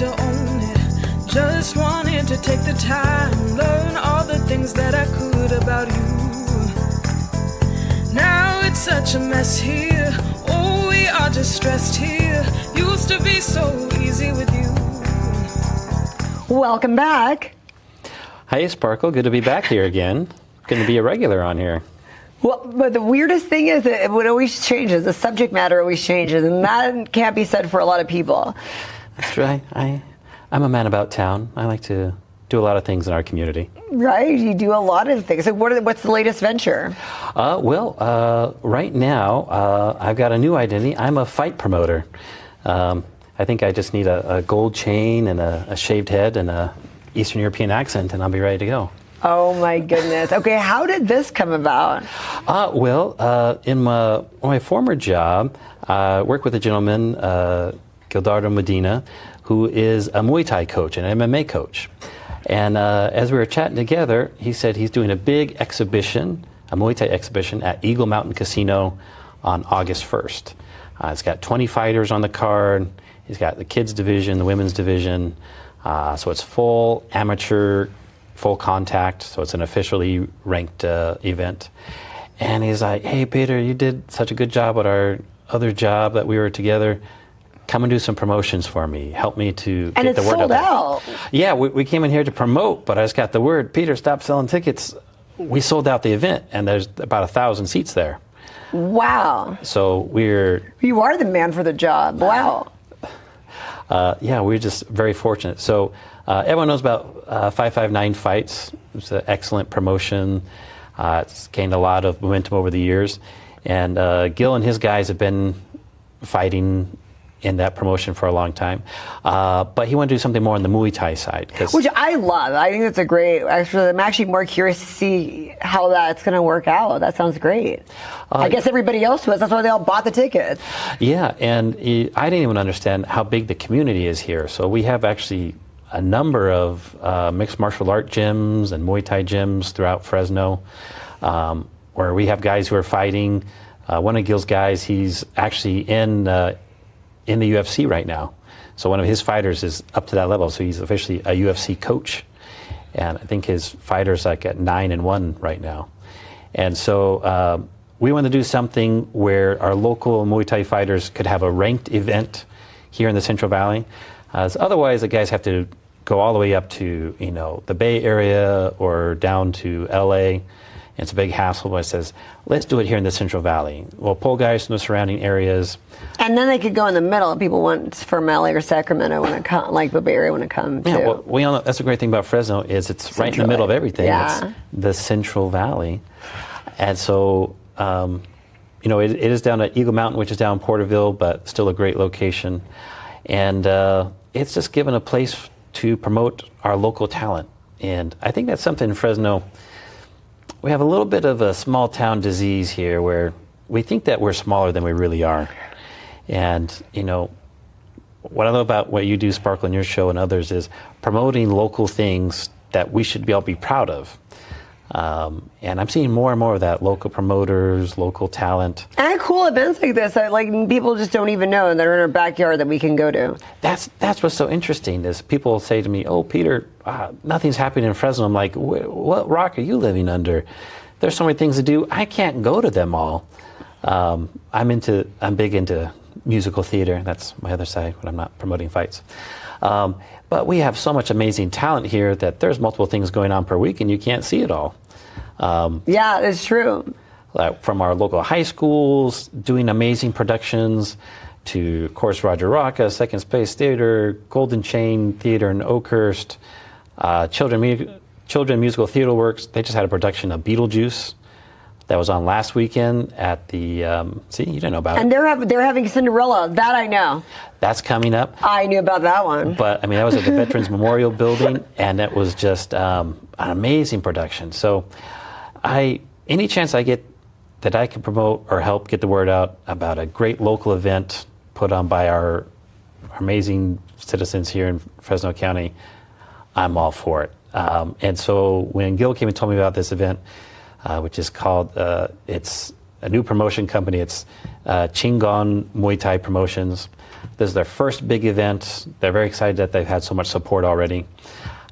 to own it. Just wanted to take the time, learn all the things that I could about you. Now it's such a mess here. Oh, we are just stressed here. Used to be so easy with you. Welcome back. Hi, Sparkle. Good to be back here again. Going to be a regular on here. Well, but the weirdest thing is that it always changes. The subject matter always changes, and that can't be said for a lot of people. That's right. I'm a man about town. I like to do a lot of things in our community. Right? You do a lot of things. So what's the latest venture? Right now, I've got a new identity. I'm a fight promoter. I think I just need a gold chain and a shaved head and a Eastern European accent, and I'll be ready to go. Oh my goodness. Okay, how did this come about? In my former job, I worked with a gentleman, Gildardo Medina, who is a Muay Thai coach, an MMA coach. And as we were chatting together, he said he's doing a big exhibition, a Muay Thai exhibition at Eagle Mountain Casino on August 1st. It's got 20 fighters on the card. He's got the kids division, the women's division. So it's full amateur, full contact. So it's an officially ranked event. And he's like, hey, Peter, you did such a good job at our other job that we were together. Come and do some promotions for me. Help me to get the word out. And it's sold out. Yeah, we came in here to promote, but I just got the word, Peter, stop selling tickets. We sold out the event, and there's about 1,000 seats there. Wow. So You are the man for the job. Wow. Yeah, we're just very fortunate. So everyone knows about 559 Fights. It's an excellent promotion. It's gained a lot of momentum over the years. And Gil and his guys have been fighting in that promotion for a long time. But he wanted to do something more on the Muay Thai side. Which I love. I think that's a great, actually, I'm actually more curious to see how that's going to work out. That sounds great. I guess everybody else was. That's why they all bought the tickets. Yeah, and I didn't even understand how big the community is here. So we have actually a number of mixed martial art gyms and Muay Thai gyms throughout Fresno, where we have guys who are fighting. One of Gil's guys, he's actually in the UFC right now. So one of his fighters is up to that level. So he's officially a UFC coach. And I think his fighter's like at 9-1 right now. And so we want to do something where our local Muay Thai fighters could have a ranked event here in the Central Valley. So otherwise, the guys have to go all the way up to, the Bay Area or down to LA. It's a big hassle, but it says, let's do it here in the Central Valley. We'll pull guys from the surrounding areas. And then they could go in the middle. People want from LA or Sacramento when it comes, like the Bay Area when it comes. Yeah, too. well, we all know, that's the great thing about Fresno is it's right in the middle of everything. Yeah. It's the Central Valley. And so, it is down at Eagle Mountain, which is down in Porterville, but still a great location. And it's just given a place to promote our local talent. And I think that's something in Fresno. We have a little bit of a small town disease here where we think that we're smaller than we really are. And, what I love about what you do, Sparkle, in your show and others is promoting local things that we should be able to be proud of. And I'm seeing more and more of that, local promoters, local talent. And cool events like this that people just don't even know that are in our backyard that we can go to. That's what's so interesting is people say to me, oh, Peter, nothing's happening in Fresno. I'm like, what rock are you living under? There's so many things to do. I can't go to them all. I'm big into musical theater. That's my other side when I'm not promoting fights. But we have so much amazing talent here that there's multiple things going on per week and you can't see it all. Yeah, it's true. From our local high schools, doing amazing productions, to, of course, Roger Rocca, Second Space Theater, Golden Chain Theater in Oakhurst, Children Musical Theater Works. They just had a production of Beetlejuice that was on last weekend at the, see, you didn't know about it. And they're having Cinderella, that I know. That's coming up. I knew about that one. But, that was at the Veterans Memorial Building, and it was just an amazing production. So any chance I get that I can promote or help get the word out about a great local event put on by our amazing citizens here in Fresno County, I'm all for it. And so when Gil came and told me about this event, which is called, it's a new promotion company. It's Chingon Muay Thai Promotions. This is their first big event. They're very excited that they've had so much support already.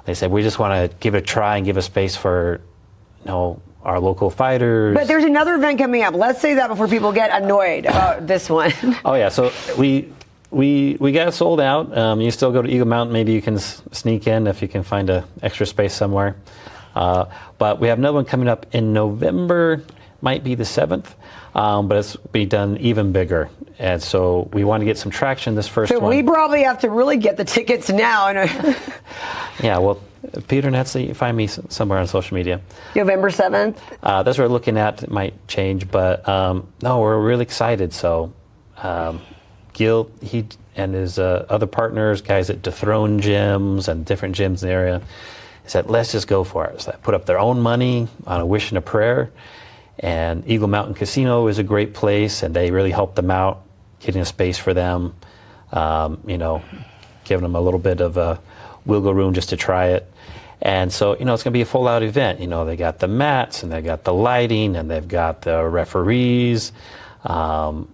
They said, we just want to give it a try and give a space for, our local fighters. But there's another event coming up. Let's say that before people get annoyed about this one. Oh yeah, so we got sold out. You still go to Eagle Mountain. Maybe you can sneak in if you can find a extra space somewhere. But we have another one coming up in November. Might be the 7th, but it's be done even bigger. And so we want to get some traction this first one. So we probably have to really get the tickets now. Yeah, well, Peter Netzley, find me somewhere on social media. November 7th? That's what we're looking at. It might change, but no, we're really excited. So Gil, he and his other partners, guys at Dethrone gyms and different gyms in the area, said, let's just go for it. So they put up their own money on a wish and a prayer. And Eagle Mountain Casino is a great place, and they really helped them out, getting a space for them, giving them a little bit of wiggle room just to try it. And so, it's going to be a full-out event. They got the mats, and they got the lighting, and they've got the referees, and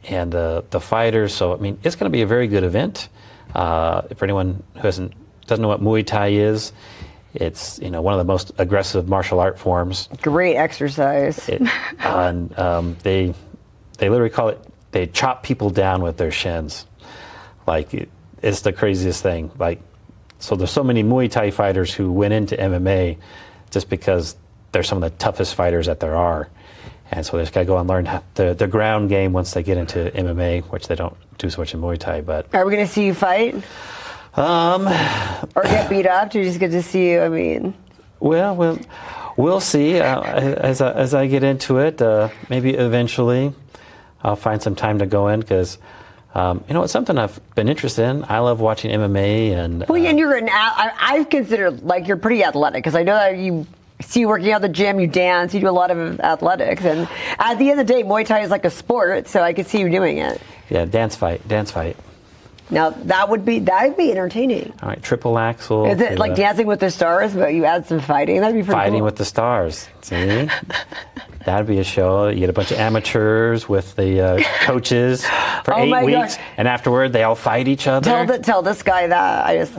the fighters. So, it's going to be a very good event. For anyone who doesn't know what Muay Thai is, it's one of the most aggressive martial art forms. Great exercise. They literally call it, they chop people down with their shins. Like, it's the craziest thing. Like, so there's so many Muay Thai fighters who went into MMA just because they're some of the toughest fighters that there are. And so they just got to go and learn the ground game once they get into MMA, which they don't do so much in Muay Thai. But are we going to see you fight? Or get beat up? Do you just get to see you? Well, we'll see. As I get into it, maybe eventually I'll find some time to go in because, it's something I've been interested in. I love watching MMA and. Well, and you're I've considered you're pretty athletic because I know that you see you working out at the gym, you dance, you do a lot of athletics, and at the end of the day, Muay Thai is like a sport, so I could see you doing it. Yeah, dance fight. Now that would be entertaining. All right, triple axel. Is it like Dancing with the Stars, but you add some fighting? That'd be pretty Fighting cool. with the Stars. See, that'd be a show. You get a bunch of amateurs with the coaches for 8 weeks, and afterward they all fight each other. Tell this guy that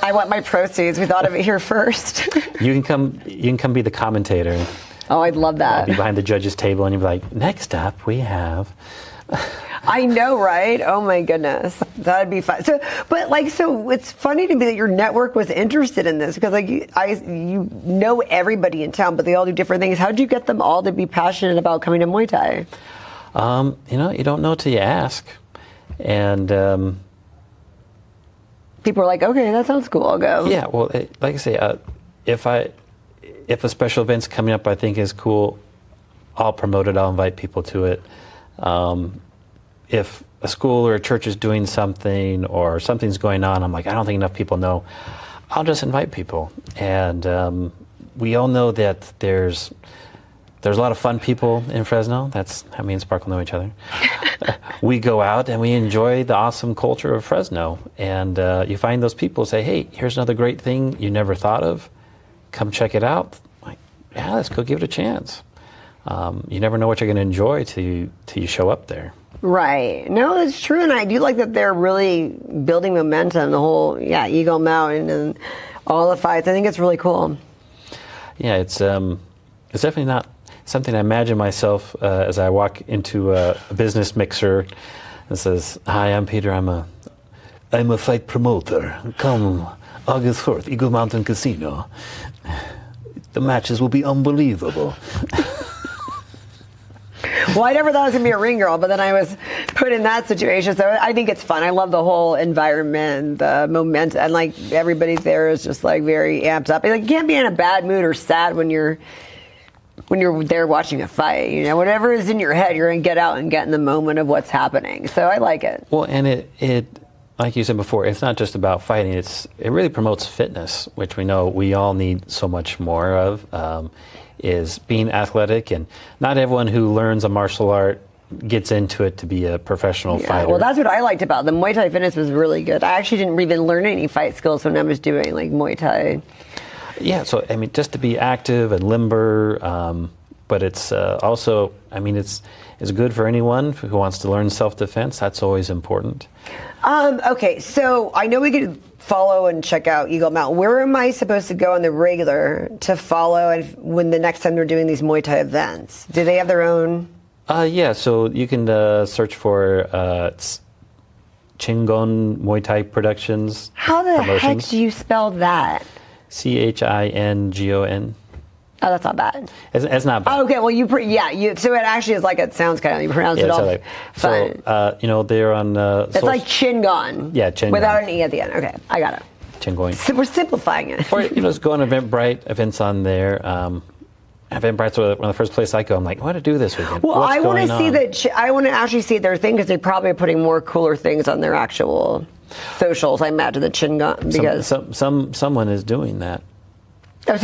I want my proceeds. We thought of it here first. You can come be the commentator. Oh, I'd love that. I'll be behind the judges' table, and you'll be like, next up we have. I know, right? Oh my goodness, that'd be fun. So it's funny to me that your network was interested in this because you know everybody in town, but they all do different things. How did you get them all to be passionate about coming to Muay Thai? You don't know till you ask, and people are like, okay, that sounds cool. I'll go. Yeah, well, like I say, if a special event's coming up I think is cool, I'll promote it. I'll invite people to it. If a school or a church is doing something or something's going on, I'm like, I don't think enough people know, I'll just invite people. And we all know that there's a lot of fun people in Fresno. That's how me and Sparkle know each other. We go out and we enjoy the awesome culture of Fresno. And you find those people say, hey, here's another great thing you never thought of. Come check it out. Like, yeah, let's go give it a chance. You never know what you're going to enjoy till you show up there. Right. No, it's true, and I do like that they're really building momentum. The whole Eagle Mountain and all the fights. I think it's really cool. Yeah, it's definitely not something I imagine myself as I walk into a business mixer and says, "Hi, I'm Peter. I'm a fight promoter. Come August 4th, Eagle Mountain Casino. The matches will be unbelievable." Well, I never thought I was going to be a ring girl, but then I was put in that situation. So I think it's fun. I love the whole environment, the momentum, and everybody there is just very amped up. You can't be in a bad mood or sad when you're there watching a fight. Whatever is in your head, you're going to get out and get in the moment of what's happening. So I like it. Well, and it like you said before, it's not just about fighting. It really promotes fitness, which we know we all need so much more of. Is being athletic, and not everyone who learns a martial art gets into it to be a professional fighter. Well, that's what I liked about the Muay Thai fitness was really good. I actually didn't even learn any fight skills when I was doing Muay Thai. Yeah, so just to be active and limber, but it's also, I mean, it's good for anyone who wants to learn self-defense. That's always important. Okay, so I know we could follow and check out Eagle Mountain. Where am I supposed to go on the regular to follow and when the next time they're doing these Muay Thai events? Do they have their own? Yeah, so you can search for Chingon Muay Thai Productions. How the Promotions. heck do you spell that? Chingon. Oh, that's not bad. It's not bad. Oh, okay, well, so it actually is like, it sounds kind of, you pronounce it all fun. So, they're on... It's like Chingon. Yeah, Chingon. Without an E at the end. Okay, I got it. Chingon. So we're simplifying it. Or, just go on Eventbrite, events on there. Eventbrite's one of the first places I go. I'm like, I want to do this weekend. Well, What's I want to going see on? I want to actually see their thing, because they probably are putting more cooler things on their actual socials, I imagine, the Chingon, because... Someone is doing that. Oh,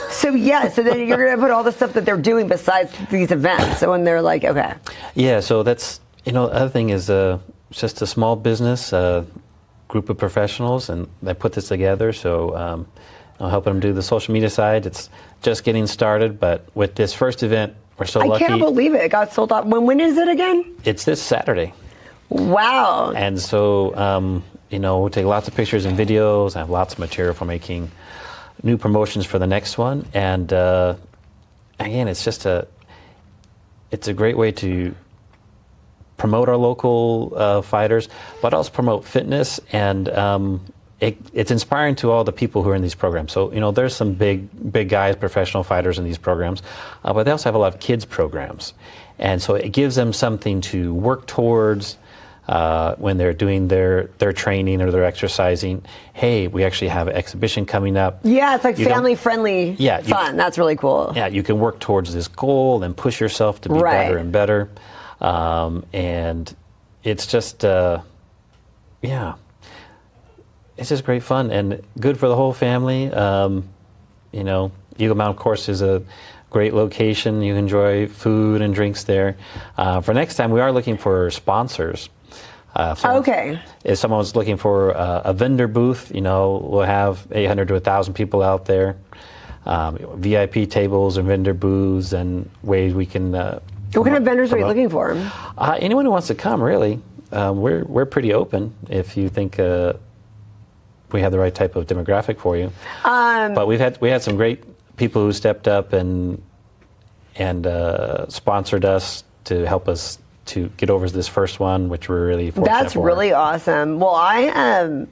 so yeah, so then you're going to put all the stuff that they're doing besides these events. So when they're like, okay. Yeah, so that's, the other thing is it's just a small business, group of professionals, and they put this together. So I'm helping them do the social media side. It's just getting started, but with this first event, we're so lucky. I can't believe it. It got sold out. When is it again? It's this Saturday. Wow. And so, we'll take lots of pictures and videos. I have lots of material for making new promotions for the next one. And again, it's a great way to promote our local fighters, but also promote fitness. And it's inspiring to all the people who are in these programs. So, there's some big guys, professional fighters in these programs, but they also have a lot of kids programs. And so it gives them something to work towards when they're doing their training or their exercising. Hey, we actually have an exhibition coming up. Yeah, it's like family-friendly fun. That's really cool. Yeah, you can work towards this goal and push yourself to be better and better. And it's just, it's just great fun and good for the whole family. Eagle Mountain, of course, is a great location. You enjoy food and drinks there. For next time, we are looking for sponsors. Okay. If someone's looking for a vendor booth, we'll have 800 to 1,000 people out there. VIP tables and vendor booths and ways we can... what kind of vendors are you looking for? Anyone who wants to come, really. We're pretty open if you think we have the right type of demographic for you. But we had some great people who stepped up and sponsored us to help us to get over this first one, which we're really fortunate That's for. really awesome. Well, I am,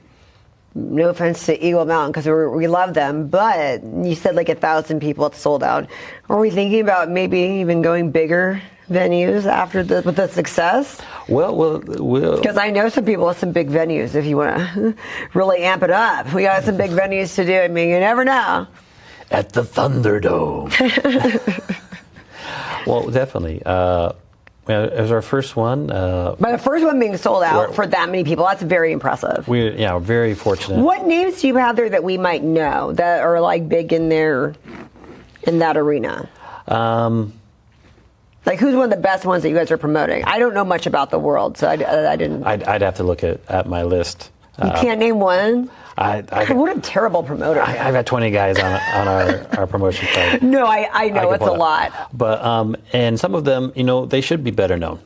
no offense to Eagle Mountain, because we love them, but you said like 1,000 people, it's sold out. Are we thinking about maybe even going bigger venues after with the success? Well, because I know some people with some big venues. If you want to really amp it up, we got some big venues to do. I mean, you never know. At the Thunderdome. Well, definitely. It was our first one. But the first one being sold out for that many people, that's very impressive. We're very fortunate. What names do you have there that we might know that are like big in that arena? Like, who's one of the best ones that you guys are promoting? I don't know much about the world, so I didn't. I'd have to look at my list. You can't name one? What a terrible promoter. I've had 20 guys on our promotion side. No, I know it's a lot. But and some of them, they should be better known.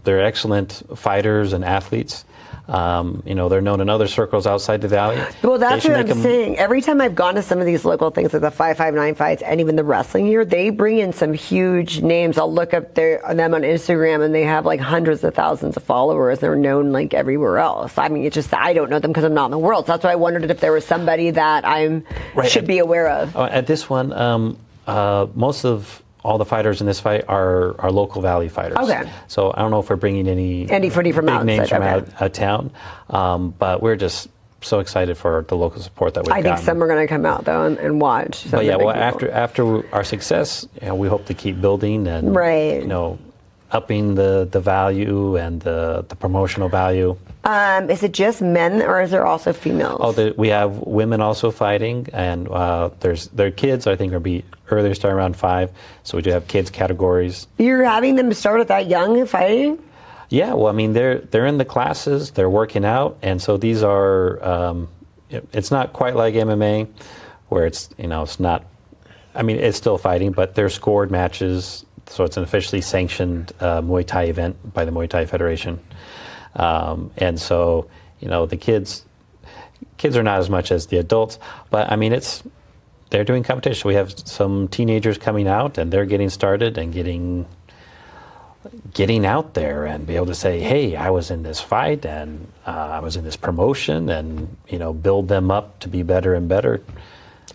They're excellent fighters and athletes. They're known in other circles outside the valley. Well, that's what I'm saying. Every time I've gone to some of these local things, like the 559 fights and even the wrestling here, they bring in some huge names. I'll look up them on Instagram, and they have like hundreds of thousands of followers. They're known like everywhere else. I mean, it's just I don't know them because I'm not in the world. So that's why I wondered if there was somebody that should be aware of. At this one, most of all the fighters in this fight are local valley fighters. Okay. So I don't know if we're bringing anybody from big outside, names from out of town, but we're just so excited for the local support that we've gotten. I think some are going to come out though and watch. But yeah, after our success, we hope to keep building and upping the value and the promotional value. Is it just men, or is there also females? Oh, we have women also fighting, and their kids. I think will be earlier, start around 5. So we do have kids categories. You're having them start at that young fighting? Yeah, well, I mean they're in the classes, they're working out, and so these are. It's not quite like MMA, where it's it's not I mean, it's still fighting, but they're scored matches, so it's an officially sanctioned Muay Thai event by the Muay Thai Federation. And so, the kids are not as much as the adults, but I mean, they're doing competition. We have some teenagers coming out, and they're getting started and getting out there and be able to say, hey, I was in this fight and I was in this promotion, and build them up to be better and better.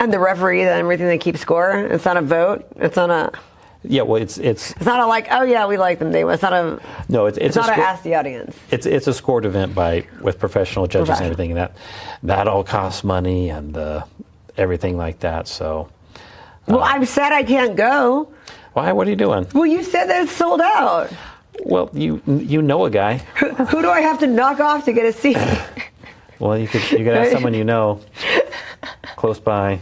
And the referee and everything, they keep score. It's not a vote. It's not a. Yeah, well, it's not a like, oh yeah, we like them. It's not a. No, it's not a ask the audience. It's a scored event with professional judges and everything, and that all costs money and everything like that. So. Well, I'm sad I can't go. Why? What are you doing? Well, you said that it's sold out. Well, you know a guy. Who do I have to knock off to get a seat? Well, you could ask someone close by.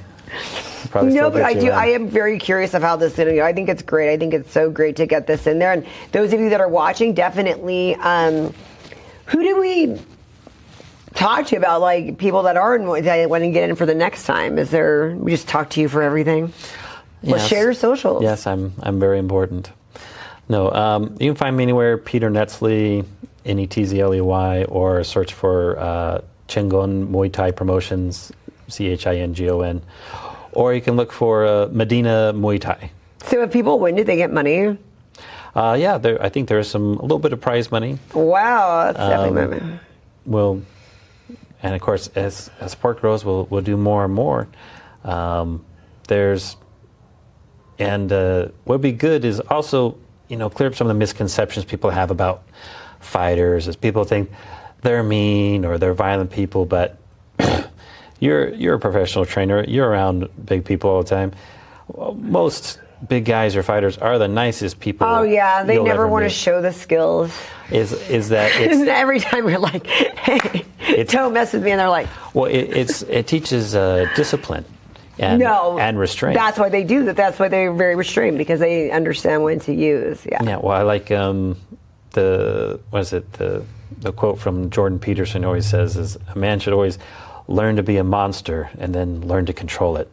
Probably no, but I am very curious of how this is going to go. I think it's great. I think it's so great to get this in there. And those of you that are watching, definitely, who do we talk to about, like, people that are in Muay Thai want to get in for the next time? We just talk to you for everything? Well, yes. Share your socials. Yes, I'm very important. No, you can find me anywhere, Peter Netzley, Netzley, or search for Chingon Muay Thai Promotions, Chingon. Or you can look for Medina Muay Thai. So if people win, do they get money? Yeah, I think there's a little bit of prize money. Wow, that's definitely money. Well, and of course, as sport grows, we'll do more and more. What'd be good is also, clear up some of the misconceptions people have about fighters. As people think they're mean or they're violent people, but you're a professional trainer. You're around big people all the time. Most big guys or fighters are the nicest people. Oh yeah, they never want to show the skills. Is that it's, every time you're like, hey, don't mess with me, and they're like, well, it teaches discipline. And restraint. That's why they do that. That's why they're very restrained, because they understand when to use. Yeah. Yeah. Well, I like the quote from Jordan Peterson always says is, a man should always learn to be a monster and then learn to control it.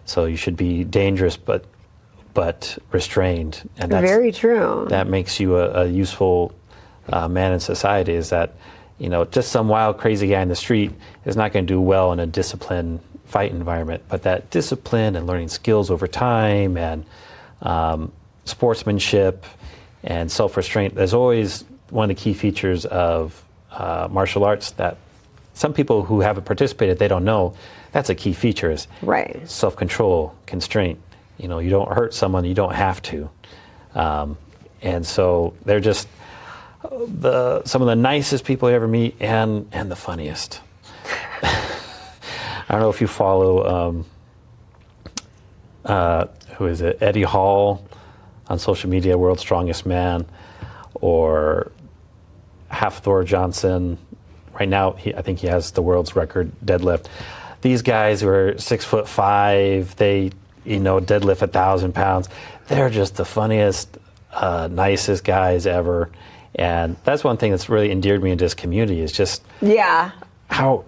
So you should be dangerous but restrained. And that's very true. That makes you a useful man in society. Is that just some wild crazy guy in the street is not going to do well in a disciplined fight environment, but that discipline and learning skills over time and sportsmanship and self-restraint is always one of the key features of martial arts that some people who haven't participated, they don't know. That's a key feature, is right. Self-control, constraint. You don't hurt someone you don't have to. And so they're just some of the nicest people you ever meet and the funniest. I don't know if you follow, who is it, Eddie Hall on social media, World's Strongest Man, or Hafthor Johnson. Right now, I think he has the world's record deadlift. These guys who are 6'5", they deadlift 1,000 pounds. They're just the funniest, nicest guys ever. And that's one thing that's really endeared me into this community, is just how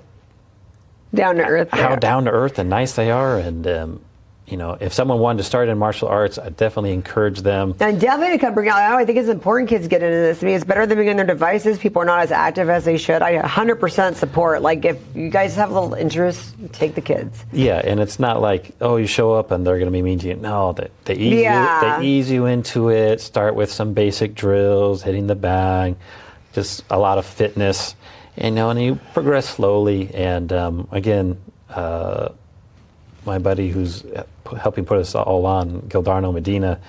down to earth. How down to earth and nice they are. And if someone wanted to start in martial arts, I definitely encourage them. And definitely to come bring out. I think it's important kids get into this. I mean, it's better than being on their devices. People are not as active as they should. I 100% support. Like, if you guys have a little interest, take the kids. Yeah, and it's not like, oh, you show up and they're going to be mean to you. No, they ease you into it. Start with some basic drills, hitting the bag, just a lot of fitness, and you progress slowly. And again, my buddy who's helping put us all on, Gildarno Medina,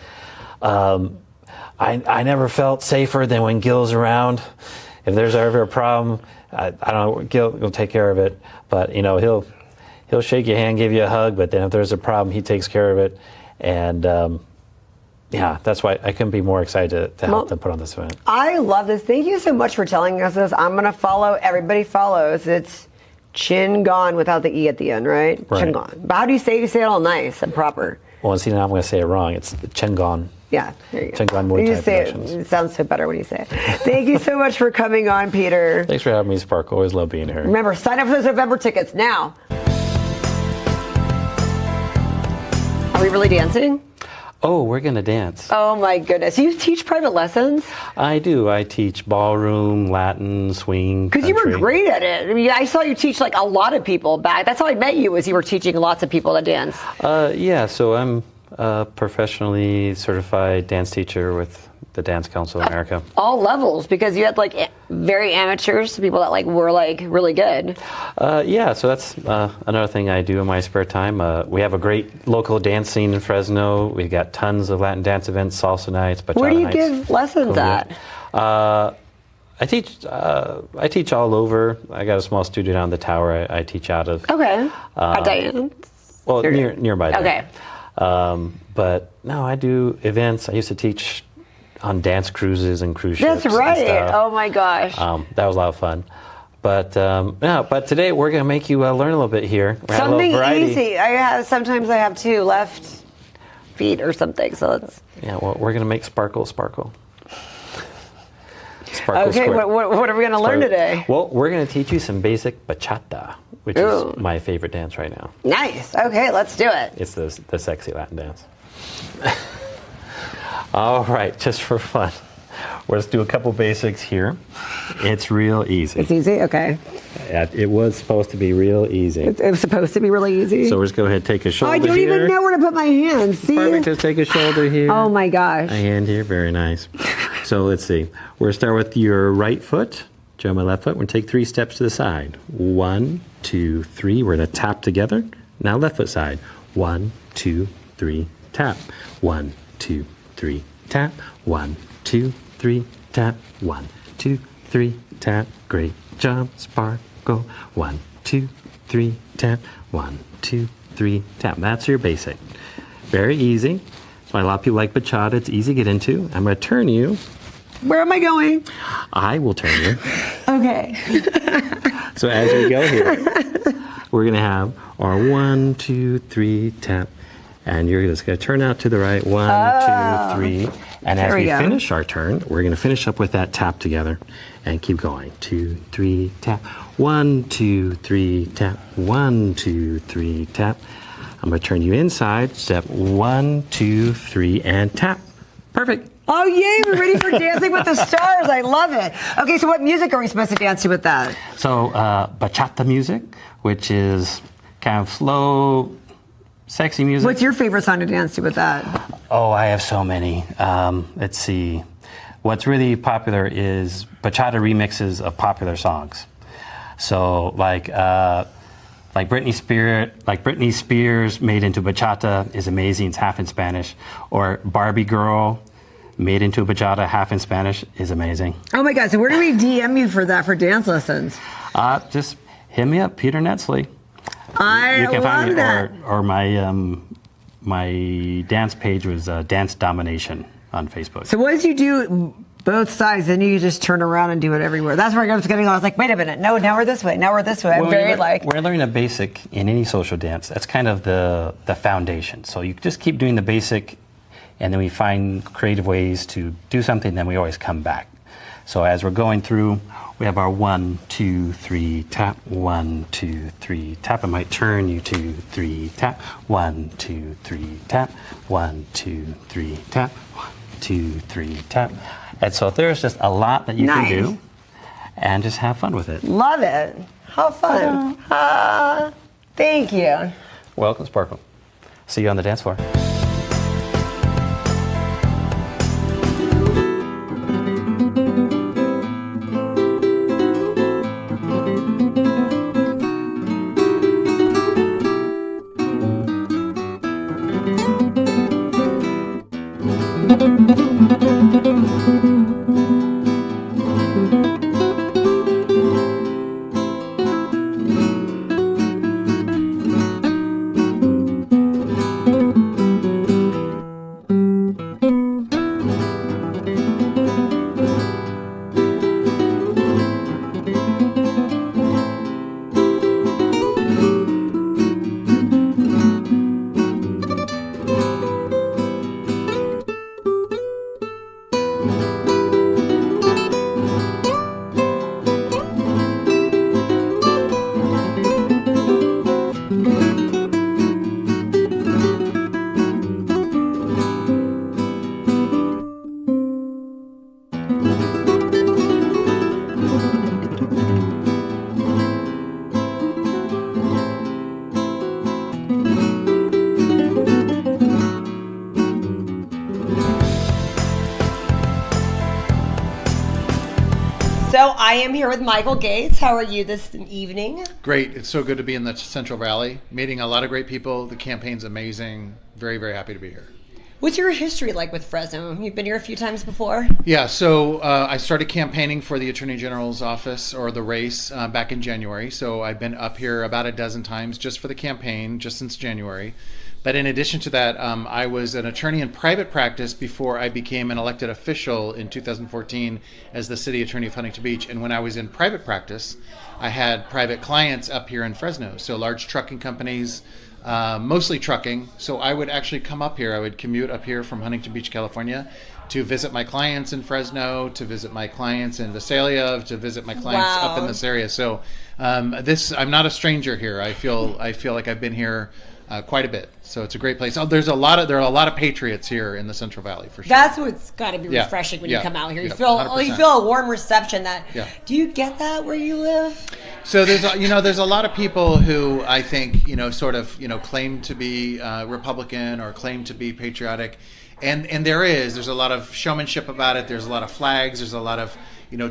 I never felt safer than when Gil's around. If there's ever a problem, I don't know, Gil will take care of it. But he'll shake your hand, give you a hug. But then if there's a problem, he takes care of it. And that's why I couldn't be more excited to help them put on this event. I love this. Thank you so much for telling us this. I'm going to follow. Everybody follows. It's Chingon without the E at the end, right? Chingon. But how do you say it? You say it all nice and proper. Well, see, now I'm going to say it wrong. It's Chingon. Yeah, there you go. Chingon Muay Thai Productions. It sounds so better when you say it. Thank you so much for coming on, Peter. Thanks for having me, Spark. Always love being here. Remember, sign up for those November tickets now. Are we really dancing? Oh, we're going to dance. Oh my goodness. You teach private lessons? I do. I teach ballroom, Latin, swing. Because you were country. great at it. I mean, I saw you teach like a lot of people back. That's how I met you, was you were teaching lots of people to dance. Yeah, so I'm a professionally certified dance teacher with the Dance Council of America. All levels, because you had like very amateurs, people that like were like really good. Yeah, so that's another thing I do in my spare time. We have a great local dance scene in Fresno. We've got tons of Latin dance events, salsa nights, bachata nights. Where do you give lessons at? I teach all over. I got a small studio down the tower. I teach out of. Okay. At Diane? Well, nearby. There. Okay. But no, I do events. I used to teach on dance cruises and cruise ships. That's right. And stuff. Oh my gosh. That was a lot of fun. But but today we're going to make you learn a little bit here. Something easy. Sometimes I have two left feet or something. So let's. Yeah. Well, we're going to make sparkle. Sparkle, okay. What are we going to learn today? Well, we're going to teach you some basic bachata, which is my favorite dance right now. Nice. Okay, let's do it. It's the sexy Latin dance. All right, just for fun, let's do a couple basics here. It's real easy. It's easy? Okay. It was supposed to be real easy. It was supposed to be really easy? So we're just go ahead and take a shoulder I don't even know where to put my hands. See? Perfect, just take a shoulder here. Oh my gosh. A hand here, very nice. So let's see. We're going to start with your right foot. Join my left foot. We're going to take 3 steps to the side. 1, 2, 3. We're going to tap together. Now left foot side. 1, 2, 3, tap. 1, 2, 3, tap. 1, 2, 3, tap. 1, 2, 3, tap. Great job, sparkle. 1, 2, 3, tap. 1, 2, 3, tap. That's your basic. Very easy. That's why a lot of people like bachata. It's easy to get into. I'm going to turn you. Where am I going? I will turn you. Okay. So as we go here, we're going to have our 1, 2, 3, tap. And you're just going to turn out to the right. 1, 2, 3. And as we finish our turn, we're going to finish up with that tap together and keep going. 2, 3, tap. 1, 2, 3, tap. 1, 2, 3, tap. I'm going to turn you inside. Step 1, 2, 3, and tap. Perfect. Oh, yay, we're ready for Dancing with the Stars. I love it. Okay, so what music are we supposed to dance to with that? So, bachata music, which is kind of slow, sexy music. What's your favorite song to dance to with that? Oh, I have so many. Let's see. What's really popular is bachata remixes of popular songs. So, like Britney Spears made into bachata is amazing. It's half in Spanish. Or Barbie Girl made into a bachata, half in Spanish, is amazing. Oh my God, so where do we DM you for that, for dance lessons? Just hit me up, Peter Netzley. You can love find me, that. Or my dance page was Dance Domination on Facebook. So once you do both sides, then you just turn around and do it everywhere. That's where I was getting. I was like, wait a minute, no, now we're this way, now we're this way. I'm We're learning a basic in any social dance. That's kind of the foundation. So you just keep doing the basic, and then we find creative ways to do something, then we always come back. So as we're going through, we have our 1, 2, 3, tap. 1, 2, 3, tap. I might turn you 2, 3, tap. 1, 2, 3, tap. 1, 2, 3, tap. 1, 2, 3, tap. And so there's just a lot that you can do, and just have fun with it. Love it. How fun. Thank you. Welcome, Sparkle. See you on the dance floor. I am here with Michael Gates. How are you this evening? Great. It's so good to be in the Central Valley, meeting a lot of great people. The campaign's amazing. Very, very happy to be here. What's your history like with Fresno? You've been here a few times before? Yeah, so I started campaigning for the Attorney General's office, or the race, back in January. So I've been up here about a dozen times just for the campaign, just since January. But in addition to that, I was an attorney in private practice before I became an elected official in 2014 as the city attorney of Huntington Beach. And when I was in private practice, I had private clients up here in Fresno, so large trucking companies, mostly trucking. So I would actually come up here. I would commute up here from Huntington Beach, California, to visit my clients in Fresno, to visit my clients in Visalia, to visit my clients up in this area. So I'm not a stranger here. I feel like I've been here quite a bit, so it's a great place. There are a lot of patriots here in the Central Valley for sure. That's what's got to be refreshing when you come out here. You feel 100%. A warm reception. Do you get that where you live? So there's a lot of people who I think claim to be Republican or claim to be patriotic, and there's a lot of showmanship about it. There's a lot of flags. There's a lot of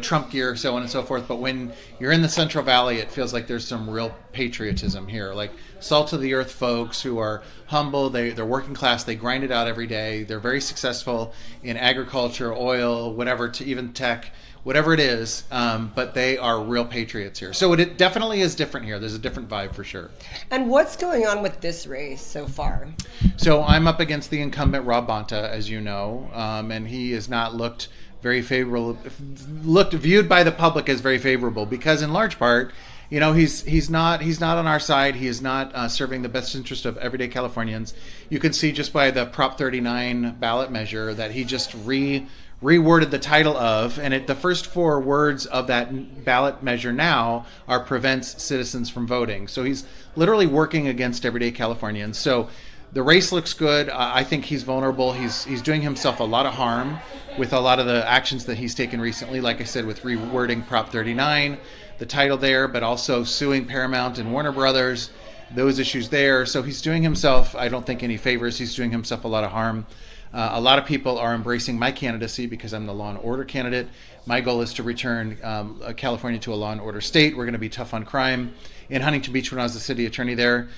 Trump gear, so on and so forth. But when you're in the Central Valley, it feels like there's some real patriotism here. Like salt of the earth folks who are humble, they're working class, they grind it out every day. They're very successful in agriculture, oil, whatever, to even tech, whatever it is. But they are real patriots here. So it definitely is different here. There's a different vibe for sure. And what's going on with this race so far? So I'm up against the incumbent Rob Bonta, as you know, and he has not looked very favorable, viewed by the public as very favorable, because in large part, he's not on our side. He is not serving the best interest of everyday Californians. You can see just by the Prop 39 ballot measure that he just reworded the title of, and the first four words of that ballot measure now are prevents citizens from voting. So he's literally working against everyday Californians. So the race looks good. I think he's vulnerable. He's doing himself a lot of harm with a lot of the actions that he's taken recently, like I said, with rewording Prop 39, the title there, but also suing Paramount and Warner Brothers, those issues there. So he's doing himself, I don't think, any favors. He's doing himself a lot of harm. A lot of people are embracing my candidacy because I'm the law and order candidate. My goal is to return California to a law and order state. We're going to be tough on crime. In Huntington Beach, when I was the city attorney there,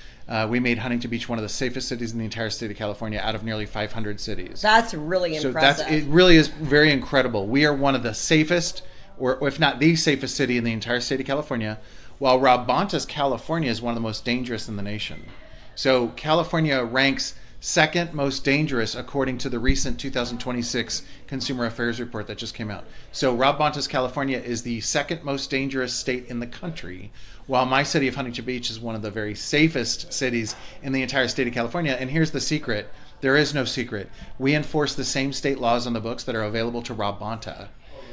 we made Huntington Beach one of the safest cities in the entire state of California out of nearly 500 cities. That's really impressive. It really is very incredible. We are one of the safest, or if not the safest city in the entire state of California, while Rob Bonta's California is one of the most dangerous in the nation. So California ranks second most dangerous according to the recent 2026 Consumer Affairs report that just came out. So Rob Bonta's California is the second most dangerous state in the country, while my city of Huntington Beach is one of the very safest cities in the entire state of California. And here's the secret. There is no secret. We enforce the same state laws on the books that are available to Rob Bonta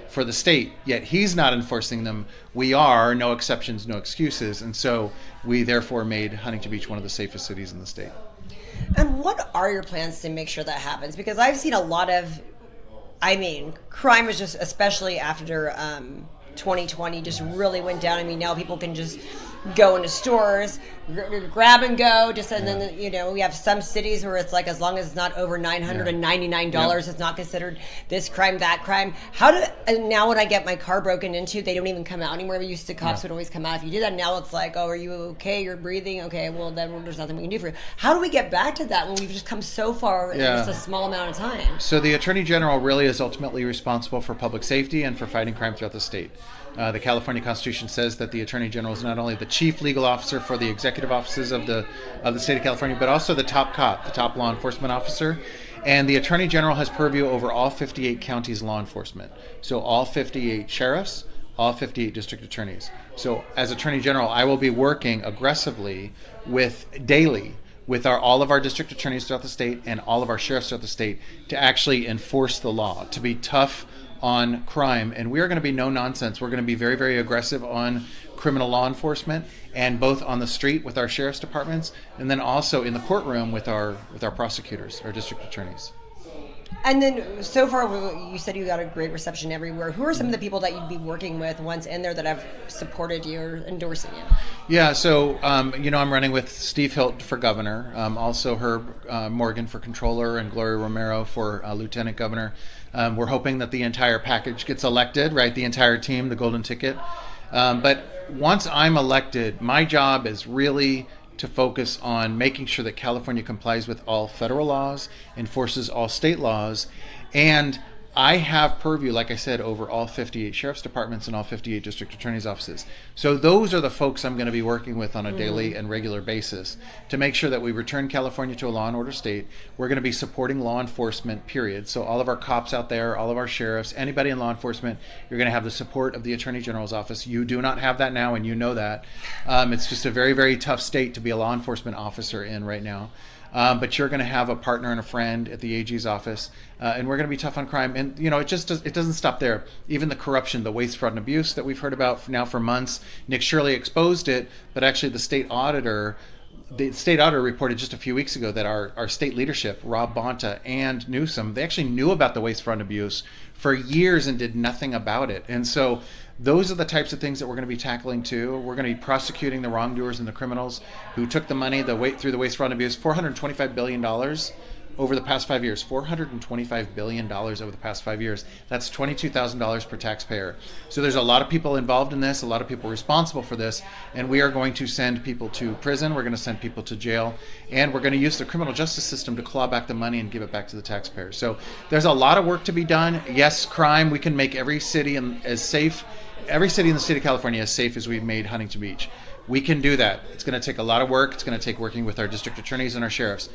for the state, yet he's not enforcing them. We are, no exceptions, no excuses. And so we therefore made Huntington Beach one of the safest cities in the state. And what are your plans to make sure that happens? Because I've seen a lot of, crime is just, especially after 2020, just really went down. Now people can just go into stores, grab and go. And then we have some cities where it's like, as long as it's not over $999, it's not considered this crime, that crime. And now when I get my car broken into, they don't even come out anymore. We used to, cops would always come out if you did that. Now it's like, oh, are you okay? You're breathing? Okay, well then there's nothing we can do for you. How do we get back to that when we've just come so far in just a small amount of time? So the Attorney General really is ultimately responsible for public safety and for fighting crime throughout the state. The California Constitution says that the Attorney General is not only the chief legal officer for the executive offices of the state of California, but also the top cop, the top law enforcement officer. And the Attorney General has purview over all 58 counties' law enforcement. So all 58 sheriffs, all 58 district attorneys. So as Attorney General, I will be working aggressively daily with all of our district attorneys throughout the state and all of our sheriffs throughout the state to actually enforce the law, to be tough on crime. And we are going to be no nonsense. We're going to be very, very aggressive on criminal law enforcement, and both on the street with our sheriff's departments, and then also in the courtroom with our prosecutors, our district attorneys. And then, so far, you said you got a great reception everywhere. Who are some of the people that you'd be working with once in there that have supported you or endorsing you? Yeah, so, I'm running with Steve Hilt for governor, also Herb Morgan for controller, and Gloria Romero for lieutenant governor. We're hoping that the entire package gets elected, right? The entire team, the golden ticket. But once I'm elected, my job is really to focus on making sure that California complies with all federal laws, enforces all state laws, and I have purview, like I said, over all 58 sheriff's departments and all 58 district attorney's offices. So those are the folks I'm going to be working with on a daily and regular basis to make sure that we return California to a law and order state. We're going to be supporting law enforcement, period. So all of our cops out there, all of our sheriffs, anybody in law enforcement, you're going to have the support of the Attorney General's office. You do not have that now, and you know that. It's just a very, very tough state to be a law enforcement officer in right now. But you're going to have a partner and a friend at the AG's office, and we're going to be tough on crime. And it doesn't stop there. Even the corruption, the waste, fraud, and abuse that we've heard about now for months. Nick Shirley exposed it, but actually the state auditor reported just a few weeks ago that our state leadership, Rob Bonta and Newsom, they actually knew about the waste, fraud, and abuse for years and did nothing about it. And so those are the types of things that we're going to be tackling too. We're going to be prosecuting the wrongdoers and the criminals who took the money through the waste, fraud, and abuse. $425 billion over the past 5 years. $425 billion over the past 5 years. That's $22,000 per taxpayer. So there's a lot of people involved in this, a lot of people responsible for this, and we are going to send people to prison, we're going to send people to jail, and we're going to use the criminal justice system to claw back the money and give it back to the taxpayers. So there's a lot of work to be done. Yes, crime, we can make every city in the state of California as safe as we've made Huntington Beach. We can do that. It's going to take a lot of work. It's going to take working with our district attorneys and our sheriffs.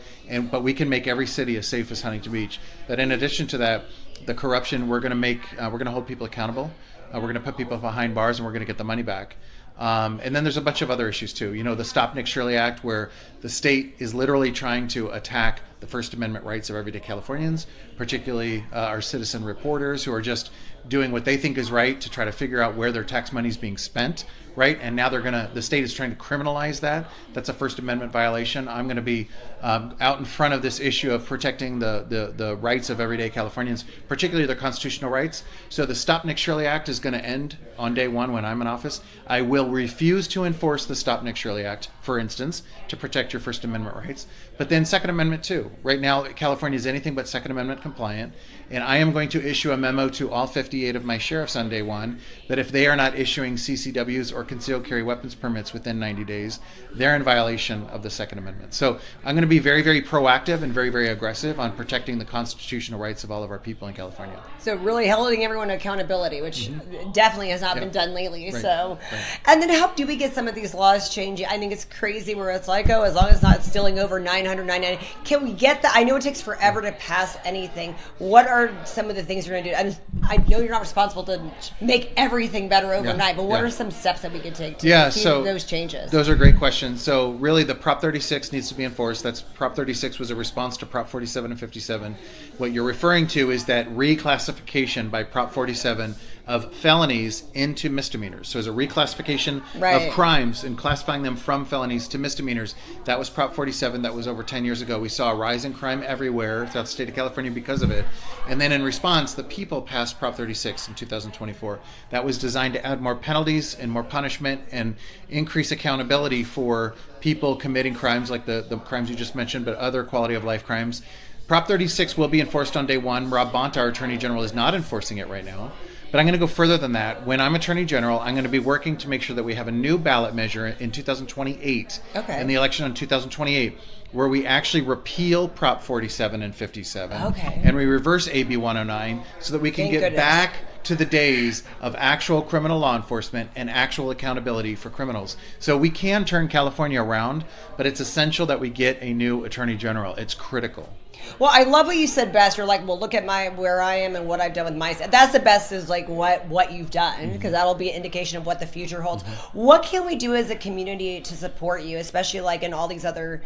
But we can make every city as safe as Huntington Beach. But in addition to that, the corruption, we're going to hold people accountable. We're going to put people behind bars, and we're going to get the money back. And then there's a bunch of other issues too. The Stop Nick Shirley Act, where the state is literally trying to attack the First Amendment rights of everyday Californians, particularly our citizen reporters who are just doing what they think is right to try to figure out where their tax money is being spent, right? And now the state is trying to criminalize that. That's a First Amendment violation. I'm going to be out in front of this issue of protecting the rights of everyday Californians, particularly their constitutional rights. So the Stop Nick Shirley Act is going to end on day one when I'm in office. I will refuse to enforce the Stop Nick Shirley Act, for instance, to protect your First Amendment rights. But then Second Amendment too. Right now, California is anything but Second Amendment compliant. And I am going to issue a memo to all 58 of my sheriffs on day one that if they are not issuing CCWs or concealed carry weapons permits within 90 days, they're in violation of the Second Amendment. So I'm going to be very, very proactive and very, very aggressive on protecting the constitutional rights of all of our people in California. So really holding everyone to accountability, which definitely has not been done lately. Right. So, Right. And then how do we get some of these laws changing? I think it's crazy where it's like, as long as it's not stealing over 990, can we get that? I know it takes forever to pass anything. What are some of the things you're going to do? And I know you're not responsible to make everything better overnight, but what are some steps that we could take to see those changes? Those are great questions. So really the Prop 36 needs to be enforced. That's Prop 36 was a response to Prop 47 and 57. What you're referring to is that reclassification by Prop 47 of felonies into misdemeanors. So as a reclassification of crimes and classifying them from felonies to misdemeanors. That was Prop 47. That was over 10 years ago. We saw a rise in crime everywhere throughout the state of California because of it. And then in response, the people passed Prop 36 in 2024. That was designed to add more penalties and more punishment and increase accountability for people committing crimes like the crimes you just mentioned, but other quality of life crimes. Prop 36 will be enforced on day one. Rob Bonta, our Attorney General, is not enforcing it right now. But I'm going to go further than that. When I'm Attorney General, I'm going to be working to make sure that we have a new ballot measure in 2028, in the election in 2028, where we actually repeal Prop 47 and 57, and we reverse AB 109 so that we can get back to the days of actual criminal law enforcement and actual accountability for criminals. So we can turn California around, but it's essential that we get a new Attorney General. It's critical. Well, I love what you said best. You're like, well, look at where I am and what I've done with my. That's the best is like what you've done, because that'll be an indication of what the future holds. What can we do as a community to support you, especially like in all these other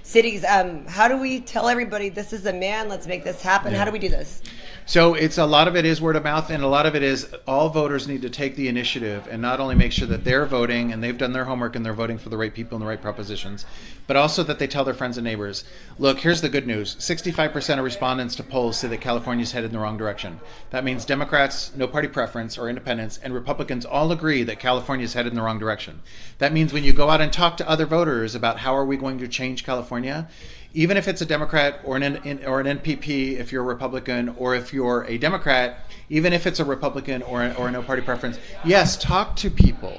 cities? How do we tell everybody this is the man? Let's make this happen. How do we do this? So it's a lot of it is word of mouth, and a lot of it is all voters need to take the initiative and not only make sure that they're voting and they've done their homework and they're voting for the right people and the right propositions, but also that they tell their friends and neighbors, look, here's the good news. 65% of respondents to polls say that California's headed in the wrong direction. That means Democrats, no party preference, or independents, and Republicans all agree that California's headed in the wrong direction. That means when you go out and talk to other voters about how are we going to change California, even if it's a Democrat or an NPP, if you're a Republican, or if you're a Democrat, even if it's a Republican or a no party preference, yes, talk to people.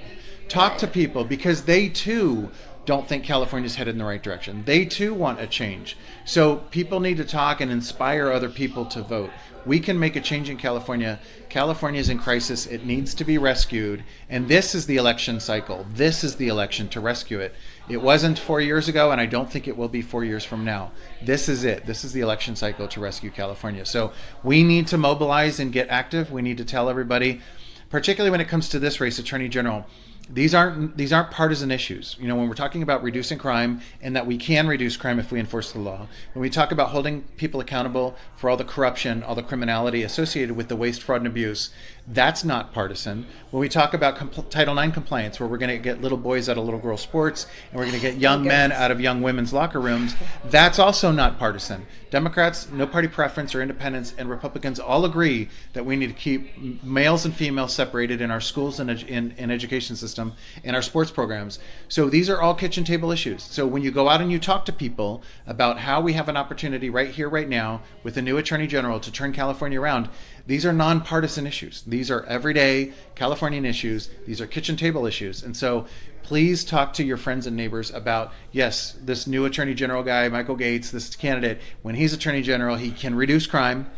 Talk to people, because they too don't think California's headed in the right direction. They too want a change. So people need to talk and inspire other people to vote. We can make a change in California. California is in crisis. It needs to be rescued. And this is the election cycle. This is the election to rescue it. It wasn't 4 years ago, and I don't think it will be 4 years from now. This is it. This is the election cycle to rescue California. So we need to mobilize and get active. We need to tell everybody, particularly when it comes to this race, Attorney General, these aren't partisan issues. You know, when we're talking about reducing crime and that we can reduce crime if we enforce the law, when we talk about holding people accountable for all the corruption, all the criminality associated with the waste, fraud, and abuse, that's not partisan. When we talk about Title IX compliance, where we're going to get little boys out of little girl sports and we're going to get young men out of young women's locker rooms, that's also not partisan. Democrats, no party preference or independents, and Republicans all agree that we need to keep males and females separated in our schools and in education system, in our sports programs. So these are all kitchen table issues. So when you go out and you talk to people about how we have an opportunity right here, right now, with a new Attorney General to turn California around, these are nonpartisan issues. These are everyday Californian issues. These are kitchen table issues. And so please talk to your friends and neighbors about, yes, this new Attorney General guy, Michael Gates, this candidate, when he's Attorney General, he can reduce crime.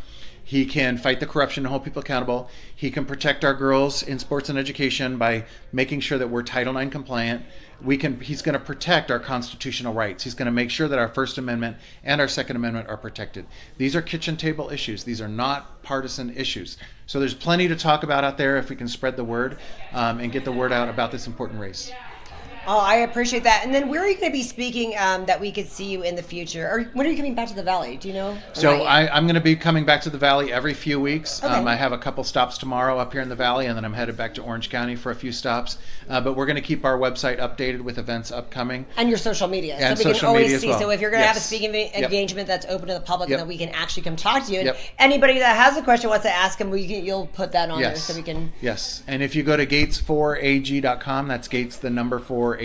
He can fight the corruption and hold people accountable. He can protect our girls in sports and education by making sure that we're Title IX compliant. He's going to protect our constitutional rights. He's going to make sure that our First Amendment and our Second Amendment are protected. These are kitchen table issues. These are not partisan issues. So there's plenty to talk about out there if we can spread the word and get the word out about this important race. Oh, I appreciate that. And then where are you going to be speaking that we could see you in the future? Or when are you coming back to the Valley? Do you know? So I'm going to be coming back to the Valley every few weeks. Okay. I have a couple stops tomorrow up here in the Valley, and then I'm headed back to Orange County for a few stops. But we're going to keep our website updated with events upcoming. And your social media. And so we social can always media as see. well. So if you're going to have a Yes. speaking engagement that's open to the public, Yep. and then we can actually come talk to you. And Yep. anybody that has a question, wants to ask him, you'll put that on there Yes. so we can. Yes. And if you go to gates4ag.com, that's gates the number 4ag.com,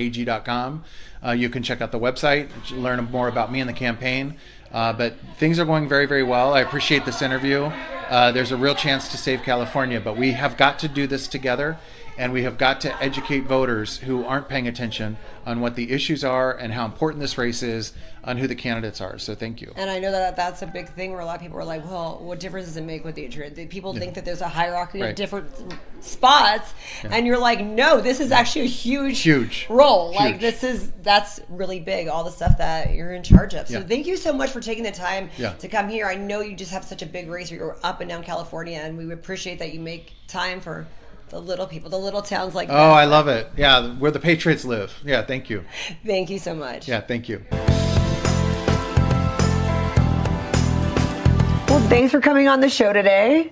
you can check out the website, learn more about me and the campaign. But things are going very, very well. I appreciate this interview. There's a real chance to save California, but we have got to do this together. And we have got to educate voters who aren't paying attention on what the issues are and how important this race is, on who the candidates are. So thank you. And I know that that's a big thing where a lot of people are like, well, what difference does it make with the insurance? People think that there's a hierarchy of Right. different spots. And you're like, no, this is actually a huge role. Like that's really big, all the stuff that you're in charge of. So Yeah. thank you so much for taking the time Yeah. to come here. I know you just have such a big race where you're up and down California, and we appreciate that you make time for the little people, the little towns like Oh, this. I love it. Yeah, where the Patriots live. Yeah, thank you. Thank you so much. Yeah, thank you. Well, thanks for coming on the show today.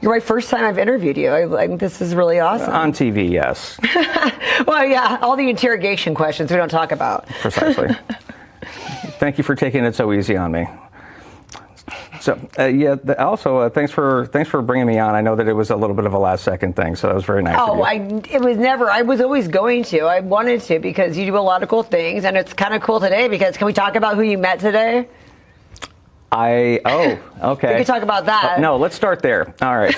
You're my first time I've interviewed you. I think this is really awesome. On TV, yes. Well, yeah, all the interrogation questions we don't talk about. Precisely. Thank you for taking it so easy on me. So also thanks for bringing me on. I know that it was a little bit of a last second thing, so that was very nice of you. I was always going to. I wanted to because you do a lot of cool things, and it's kind of cool today because can we talk about who you met today? Okay. We can talk about that. No, let's start there. All right.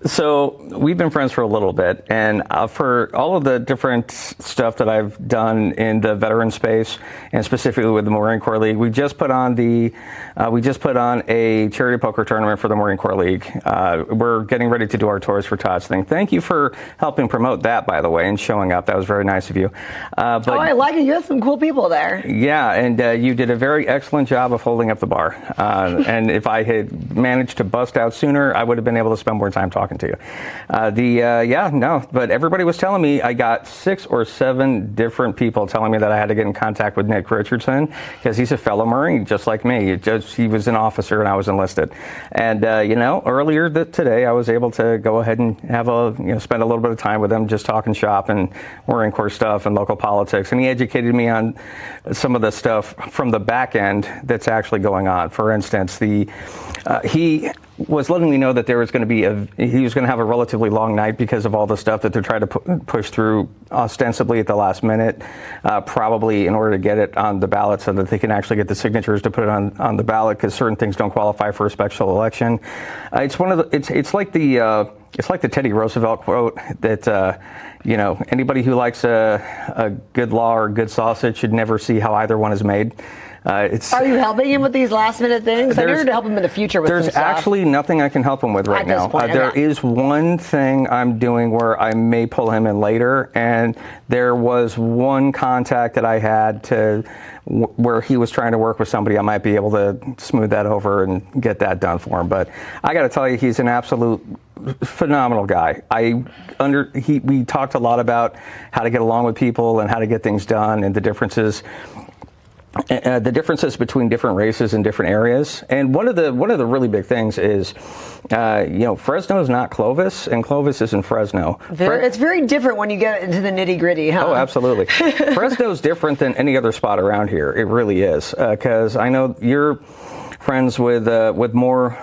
So we've been friends for a little bit, and for all of the different stuff that I've done in the veteran space, and specifically with the Marine Corps League, we just put on a charity poker tournament for the Marine Corps League. We're getting ready to do our Tours for Tots thing. Thank you for helping promote that, by the way, and showing up. That was very nice of you. But I like it. You have some cool people there. Yeah, and you did a very excellent job of holding up the bar. And if I had managed to bust out sooner, I would have been able to spend more time talking talking to you. But everybody was telling me, I got 6 or 7 different people telling me that I had to get in contact with Nick Richardson because he's a fellow Marine, just like me. He was an officer and I was enlisted. And, earlier today, I was able to go ahead and have spend a little bit of time with him just talking shop and Marine Corps stuff and local politics. And he educated me on some of the stuff from the back end that's actually going on. For instance, he was letting me know that there was going to be he was going to have a relatively long night because of all the stuff that they're trying to push through ostensibly at the last minute, probably in order to get it on the ballot so that they can actually get the signatures to put it on the ballot because certain things don't qualify for a special election. It's like the Teddy Roosevelt quote that anybody who likes a good law or a good sausage should never see how either one is made. Are you helping him with these last minute things? I need to help him in the future with some stuff. There's actually nothing I can help him with right now. There is one thing I'm doing where I may pull him in later, and there was one contact that I had where he was trying to work with somebody. I might be able to smooth that over and get that done for him. But I got to tell you, he's an absolute phenomenal guy. We talked a lot about how to get along with people and how to get things done and the differences between different races in different areas. And one of the really big things is, Fresno is not Clovis, and Clovis isn't Fresno. It's very different when you get into the nitty gritty, huh? Oh, absolutely. Fresno's different than any other spot around here. It really is. Because I know you're friends with more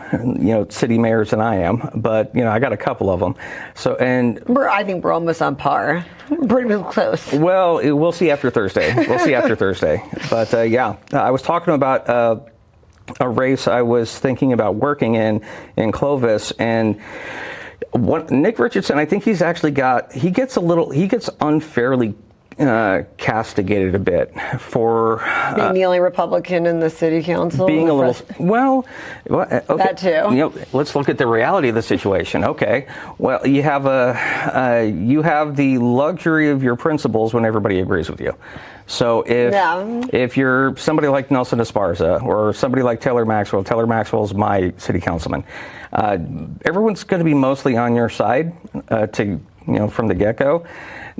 city mayors than I am, but I got a couple of them. I think we're almost on par. Pretty close. Well, we'll see after Thursday. But I was talking about a race I was thinking about working in Clovis, and Nick Richardson, I think he gets unfairly castigated a bit for being the only Republican in the city council. Being a little okay. That too. Let's look at the reality of the situation. Okay, well, you have the luxury of your principles when everybody agrees with you. So if you're somebody like Nelson Esparza or somebody like Taylor Maxwell's my city councilman, everyone's going to be mostly on your side from the get-go.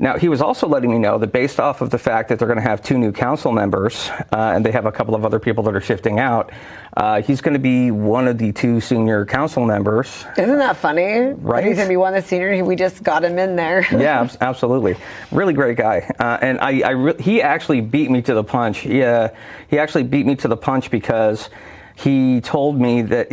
Now, he was also letting me know that based off of the fact that they're going to have 2 new council members, and they have a couple of other people that are shifting out, he's going to be one of the 2 senior council members. Isn't that funny? Right? He's going to be one of the senior. We just got him in there. Yeah, absolutely. Really great guy. And he actually beat me to the punch. He actually beat me to the punch because he told me that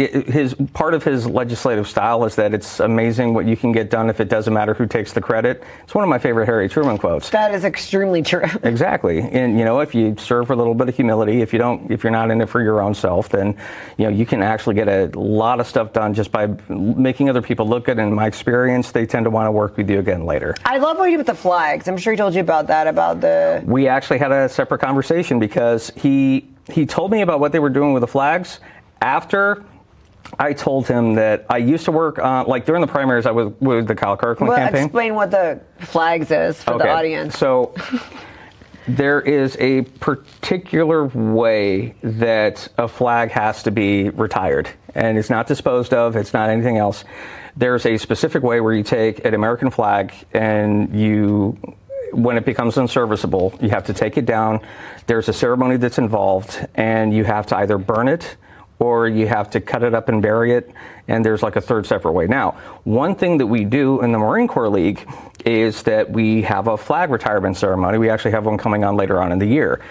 part of his legislative style is that it's amazing what you can get done if it doesn't matter who takes the credit. It's one of my favorite Harry Truman quotes. That is extremely true. Exactly. And if you serve with a little bit of humility, if you're not in it for your own self, then you can actually get a lot of stuff done just by making other people look good. And in my experience, they tend to want to work with you again later. I love what you did with the flags. I'm sure he told you about that. We actually had a separate conversation because he told me about what they were doing with the flags after I told him that I used to work during the primaries, I was with the Kyle Kirkland campaign. Explain what the flags is for the audience. So there is a particular way that a flag has to be retired, and it's not disposed of. It's not anything else. There's a specific way where you take an American flag and when it becomes unserviceable, you have to take it down. There's a ceremony that's involved, and you have to either burn it or you have to cut it up and bury it, and there's like a third separate way. Now, one thing that we do in the Marine Corps League is that we have a flag retirement ceremony. We actually have one coming on later on in the year.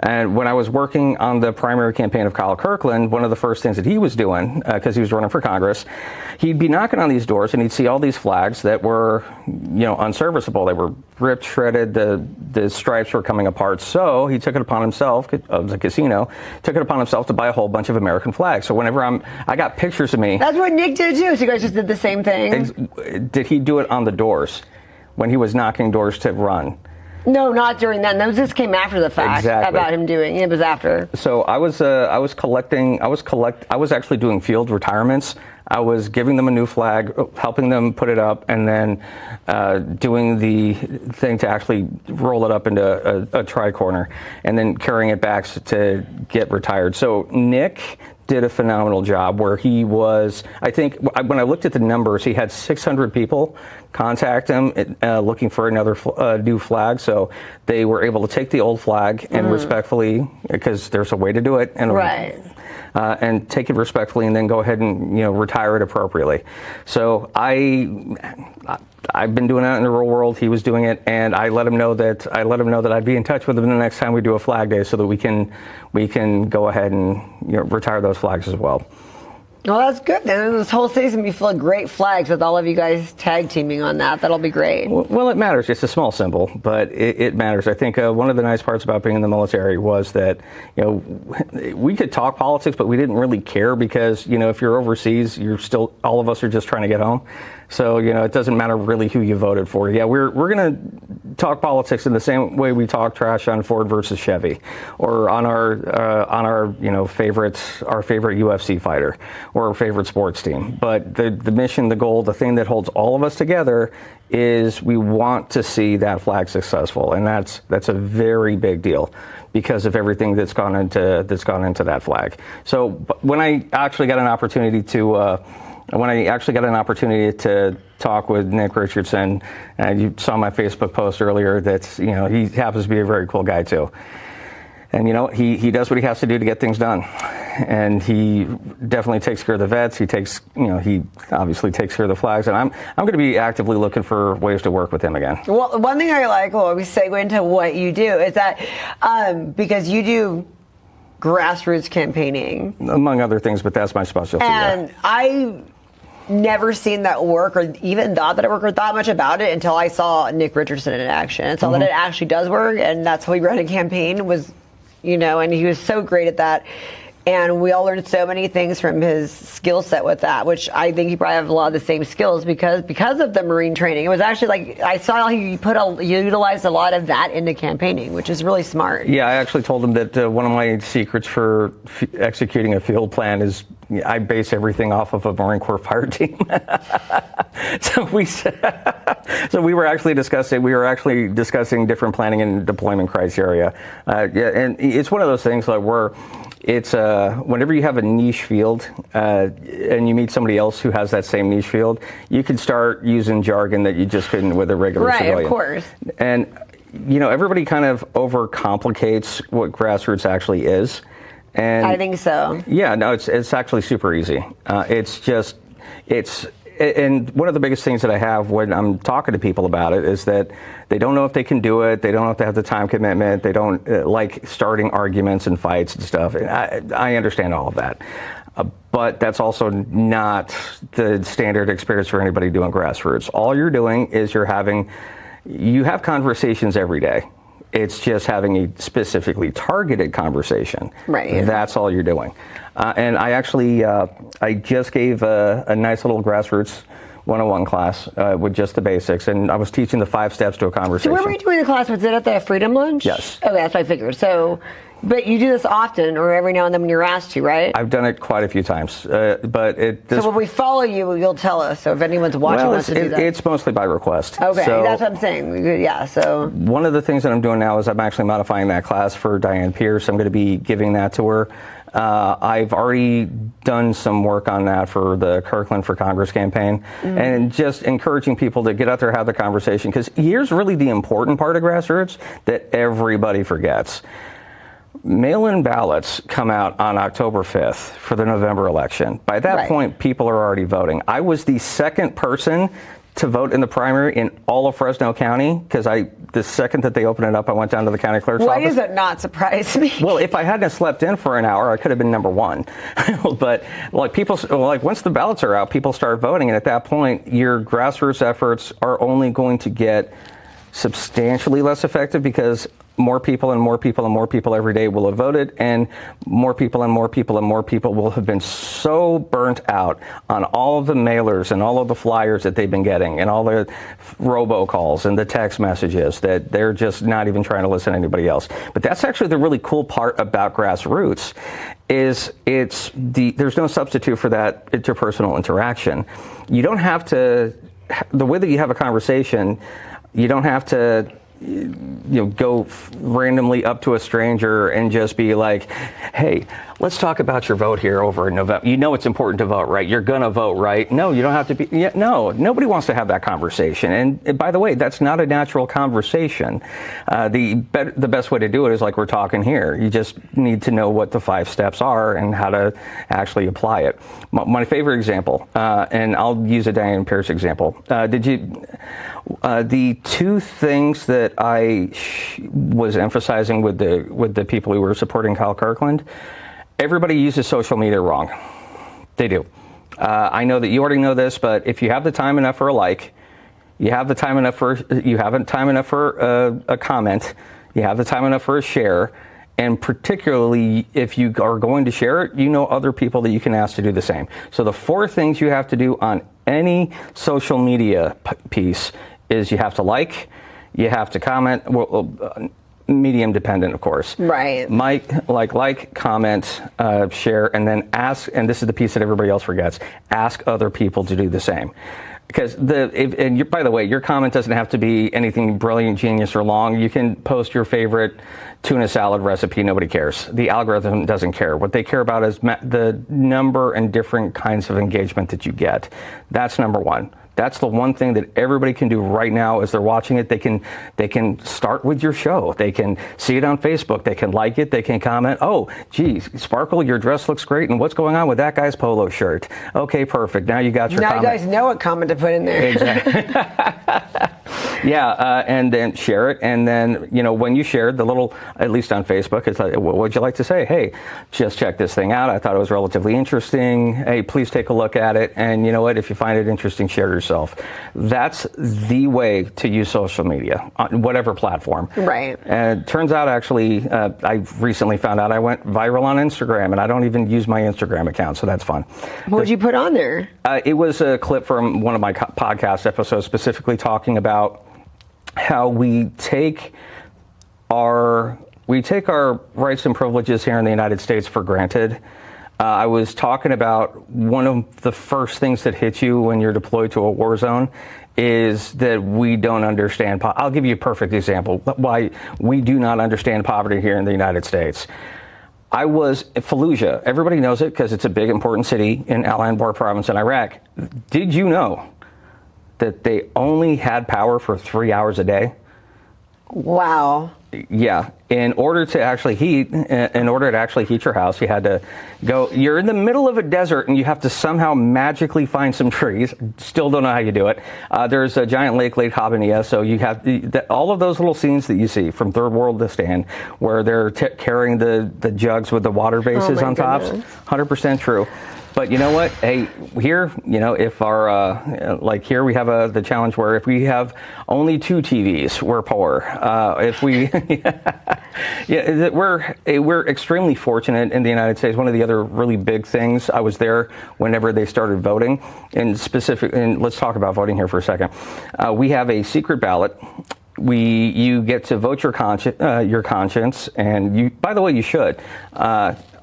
And when I was working on the primary campaign of Kyle Kirkland, one of the first things that he was doing, because he was running for Congress, he'd be knocking on these doors and he'd see all these flags that were, unserviceable. They were ripped, shredded, the stripes were coming apart. So he took it upon himself, of the casino, took it upon himself to buy a whole bunch of American flags. So whenever I got pictures of me. That's what Nick did too. So you guys just did the same thing? Did he do it on the doors when he was knocking doors to run? No, not during that. No, this came after the fact. Exactly. About him doing it was after. So I was actually doing field retirements. I was giving them a new flag, helping them put it up, and then doing the thing to actually roll it up into a tri-corner, and then carrying it back to get retired. So Nick did a phenomenal job where he was, I think, when I looked at the numbers, he had 600 people contact him looking for another new flag. So they were able to take the old flag and respectfully, because there's a way to do it, and take it respectfully and then go ahead and retire it appropriately. So I've been doing that in the real world. He was doing it, and I let him know that I'd be in touch with him the next time we do a flag day, so that we can go ahead and retire those flags as well. Well, that's good. Then this whole season will be full of great flags with all of you guys tag teaming on that. That'll be great. Well, it matters. It's a small symbol, but it matters. I think one of the nice parts about being in the military was that we could talk politics, but we didn't really care because if you're overseas, all of us are just trying to get home. So it doesn't matter really who you voted for. Yeah, we're going to talk politics in the same way we talk trash on Ford versus Chevy, or on our favorite UFC fighter or our favorite sports team. But the mission, the goal, the thing that holds all of us together is we want to see that flag successful, and that's a very big deal because of everything that's gone into that flag. So when I actually got an opportunity to talk with Nick Richardson, and you saw my Facebook post earlier that he happens to be a very cool guy too. And he does what he has to do to get things done, and he definitely takes care of the vets. He obviously takes care of the flags, and I'm going to be actively looking for ways to work with him again. Well, one thing I like, we segue into what you do, is that because you do grassroots campaigning, among other things, but that's my specialty. And yeah. I never seen that work, or even thought that it worked, or thought much about it until I saw Nick Richardson in action and saw that it actually does work, and that's how he ran a campaign was, and he was so great at that. And we all learned so many things from his skill set with that, which I think he probably have a lot of the same skills because of the Marine training. It was actually like, I saw he utilized a lot of that into campaigning, which is really smart. Yeah, I actually told him that one of my secrets for executing a field plan is I base everything off of a Marine Corps fire team. So we were actually discussing different planning and deployment criteria. And it's one of those things like where it's whenever you have a niche field and you meet somebody else who has that same niche field, you can start using jargon that you just couldn't with a regular civilian. Right, of course. And everybody kind of overcomplicates what grassroots actually is. And I think so. Yeah, no, it's actually super easy. And one of the biggest things that I have when I'm talking to people about it is that they don't know if they can do it. They don't know if they have the time commitment. They don't like starting arguments and fights and stuff. And I understand all of that. But that's also not the standard experience for anybody doing grassroots. All you're doing is you have conversations every day. It's just having a specifically targeted conversation. Right. That's all you're doing. And I actually, I just gave a nice little grassroots 101 class with just the basics, and I was teaching the 5 steps to a conversation. So where were you doing the class? Was it at the Freedom Lunch? Yes. Okay, that's what I figured. So, but you do this often, or every now and then when you're asked to, right? I've done it quite a few times, but so when we follow you, you'll tell us. So if anyone's watching wants to do that. It's mostly by request. Okay, so that's what I'm saying. Yeah, so. One of the things that I'm doing now is I'm actually modifying that class for Diane Pierce. I'm going to be giving that to her. I've already done some work on that for the Kirkland for Congress campaign, and just encouraging people to get out there, have the conversation, because here's really the important part of grassroots that everybody forgets. Mail-in ballots come out on October 5th for the November election. By that point, people are already voting. I was the second person to vote in the primary in all of Fresno County, because the second that they opened it up, I went down to the county clerk's office. Why does it not surprise me? Well, if I hadn't slept in for an hour, I could have been number one. But once the ballots are out, people start voting, and at that point, your grassroots efforts are only going to get substantially less effective, because more people and more people and more people every day will have voted, and more people and more people and more people will have been so burnt out on all of the mailers and all of the flyers that they've been getting and all the robocalls and the text messages that they're just not even trying to listen to anybody else. But that's actually the really cool part about grassroots is there's no substitute for that interpersonal interaction. You don't have to, the way that you have a conversation, you don't have to go randomly up to a stranger and just be like, hey, let's talk about your vote here over in November. You know it's important to vote, right? You're going to vote, right? No, you don't have to be. Yeah, no, nobody wants to have that conversation. And by the way, that's not a natural conversation. The best way to do it is like we're talking here. You just need to know what the 5 steps are and how to actually apply it. My favorite example, and I'll use a Diane Pierce example. The 2 things that I was emphasizing with the people who were supporting Kyle Kirkland, everybody uses social media wrong. They do. I know that you already know this, but if you have the time enough for a like, you have the time enough for a comment, you have the time enough for a share, and particularly if you are going to share it, you know other people that you can ask to do the same. So the 4 things you have to do on any social media piece is you have to like, you have to comment, medium dependent, of course. Right. Like, comment, share, and then ask, and this is the piece that everybody else forgets, ask other people to do the same. Because by the way, your comment doesn't have to be anything brilliant, genius, or long. You can post your favorite tuna salad recipe. Nobody cares. The algorithm doesn't care. What they care about is the number and different kinds of engagement that you get. That's number 1. That's the one thing that everybody can do right now as they're watching it. They can start with your show. They can see it on Facebook. They can like it. They can comment, oh, geez, Sparkle, your dress looks great. And what's going on with that guy's polo shirt? Okay, perfect. Now you got your comment. Now you guys know what comment to put in there. Exactly. Yeah, and then share it. And then, when you shared the little, at least on Facebook, it's like, what would you like to say? Hey, just check this thing out. I thought it was relatively interesting. Hey, please take a look at it. And you know what? If you find it interesting, share it yourself. That's the way to use social media on whatever platform. Right. And it turns out, actually, I recently found out I went viral on Instagram, and I don't even use my Instagram account, so that's fun. What would you put on there? It was a clip from one of my podcast episodes, specifically talking about how we take our rights and privileges here in the United States for granted. I was talking about one of the first things that hit you when you're deployed to a war zone is that we don't understand. I'll give you a perfect example why we do not understand poverty here in the United States. I was in Fallujah. Everybody knows it because it's a big, important city in Al Anbar province in Iraq. Did you know that they only had power for 3 hours a day? Wow. Yeah. In order to actually heat your house, you had to go. You're in the middle of a desert, and you have to somehow magically find some trees. Still don't know how you do it. There's a giant lake, Lake Habaniya. So you have all of those little scenes that you see from Third World to Stand, where they're carrying the jugs with the water bases on top. 100% true. But you know what? Hey, here, if our here we have the challenge where if we have only 2 TVs, we're poor. If we, we're extremely fortunate in the United States. One of the other really big things, I was there whenever they started voting, and let's talk about voting here for a second. We have a secret ballot. You get to vote your conscience, and by the way, you should.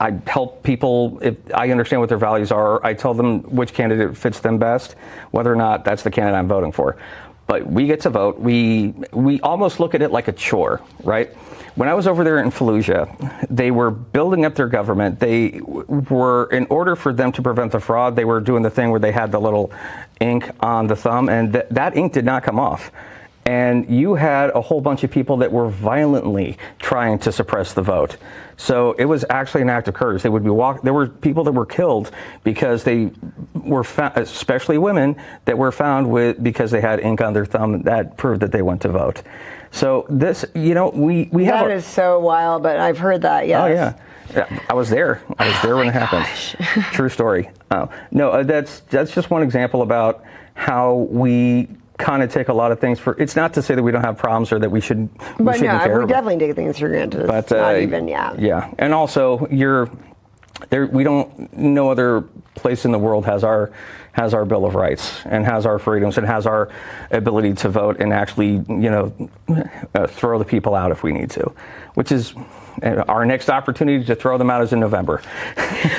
I help people, if I understand what their values are, I tell them which candidate fits them best, whether or not that's the candidate I'm voting for. But we get to vote. We almost look at it like a chore, right? When I was over there in Fallujah, they were building up their government. They were, in order for them to prevent the fraud, they were doing the thing where they had the little ink on the thumb, and that ink did not come off. And you had a whole bunch of people that were violently trying to suppress the vote. So it was actually an act of courage. There were people that were killed because they were found, especially women, that were found because they had ink on their thumb that proved that they went to vote. So this, we have. That is so wild, but I've heard that. Yes. Oh yeah. I was there. When it happened. True story. No, that's just one example about how we kind of take a lot of things for. It's not to say that we don't have problems or that we shouldn't. But we definitely take things for granted. But not even, yeah. Yeah, and also we don't. No other place in the world has our Bill of Rights and has our freedoms and has our ability to vote and actually, throw the people out if we need to, which is And our next opportunity to throw them out is in November.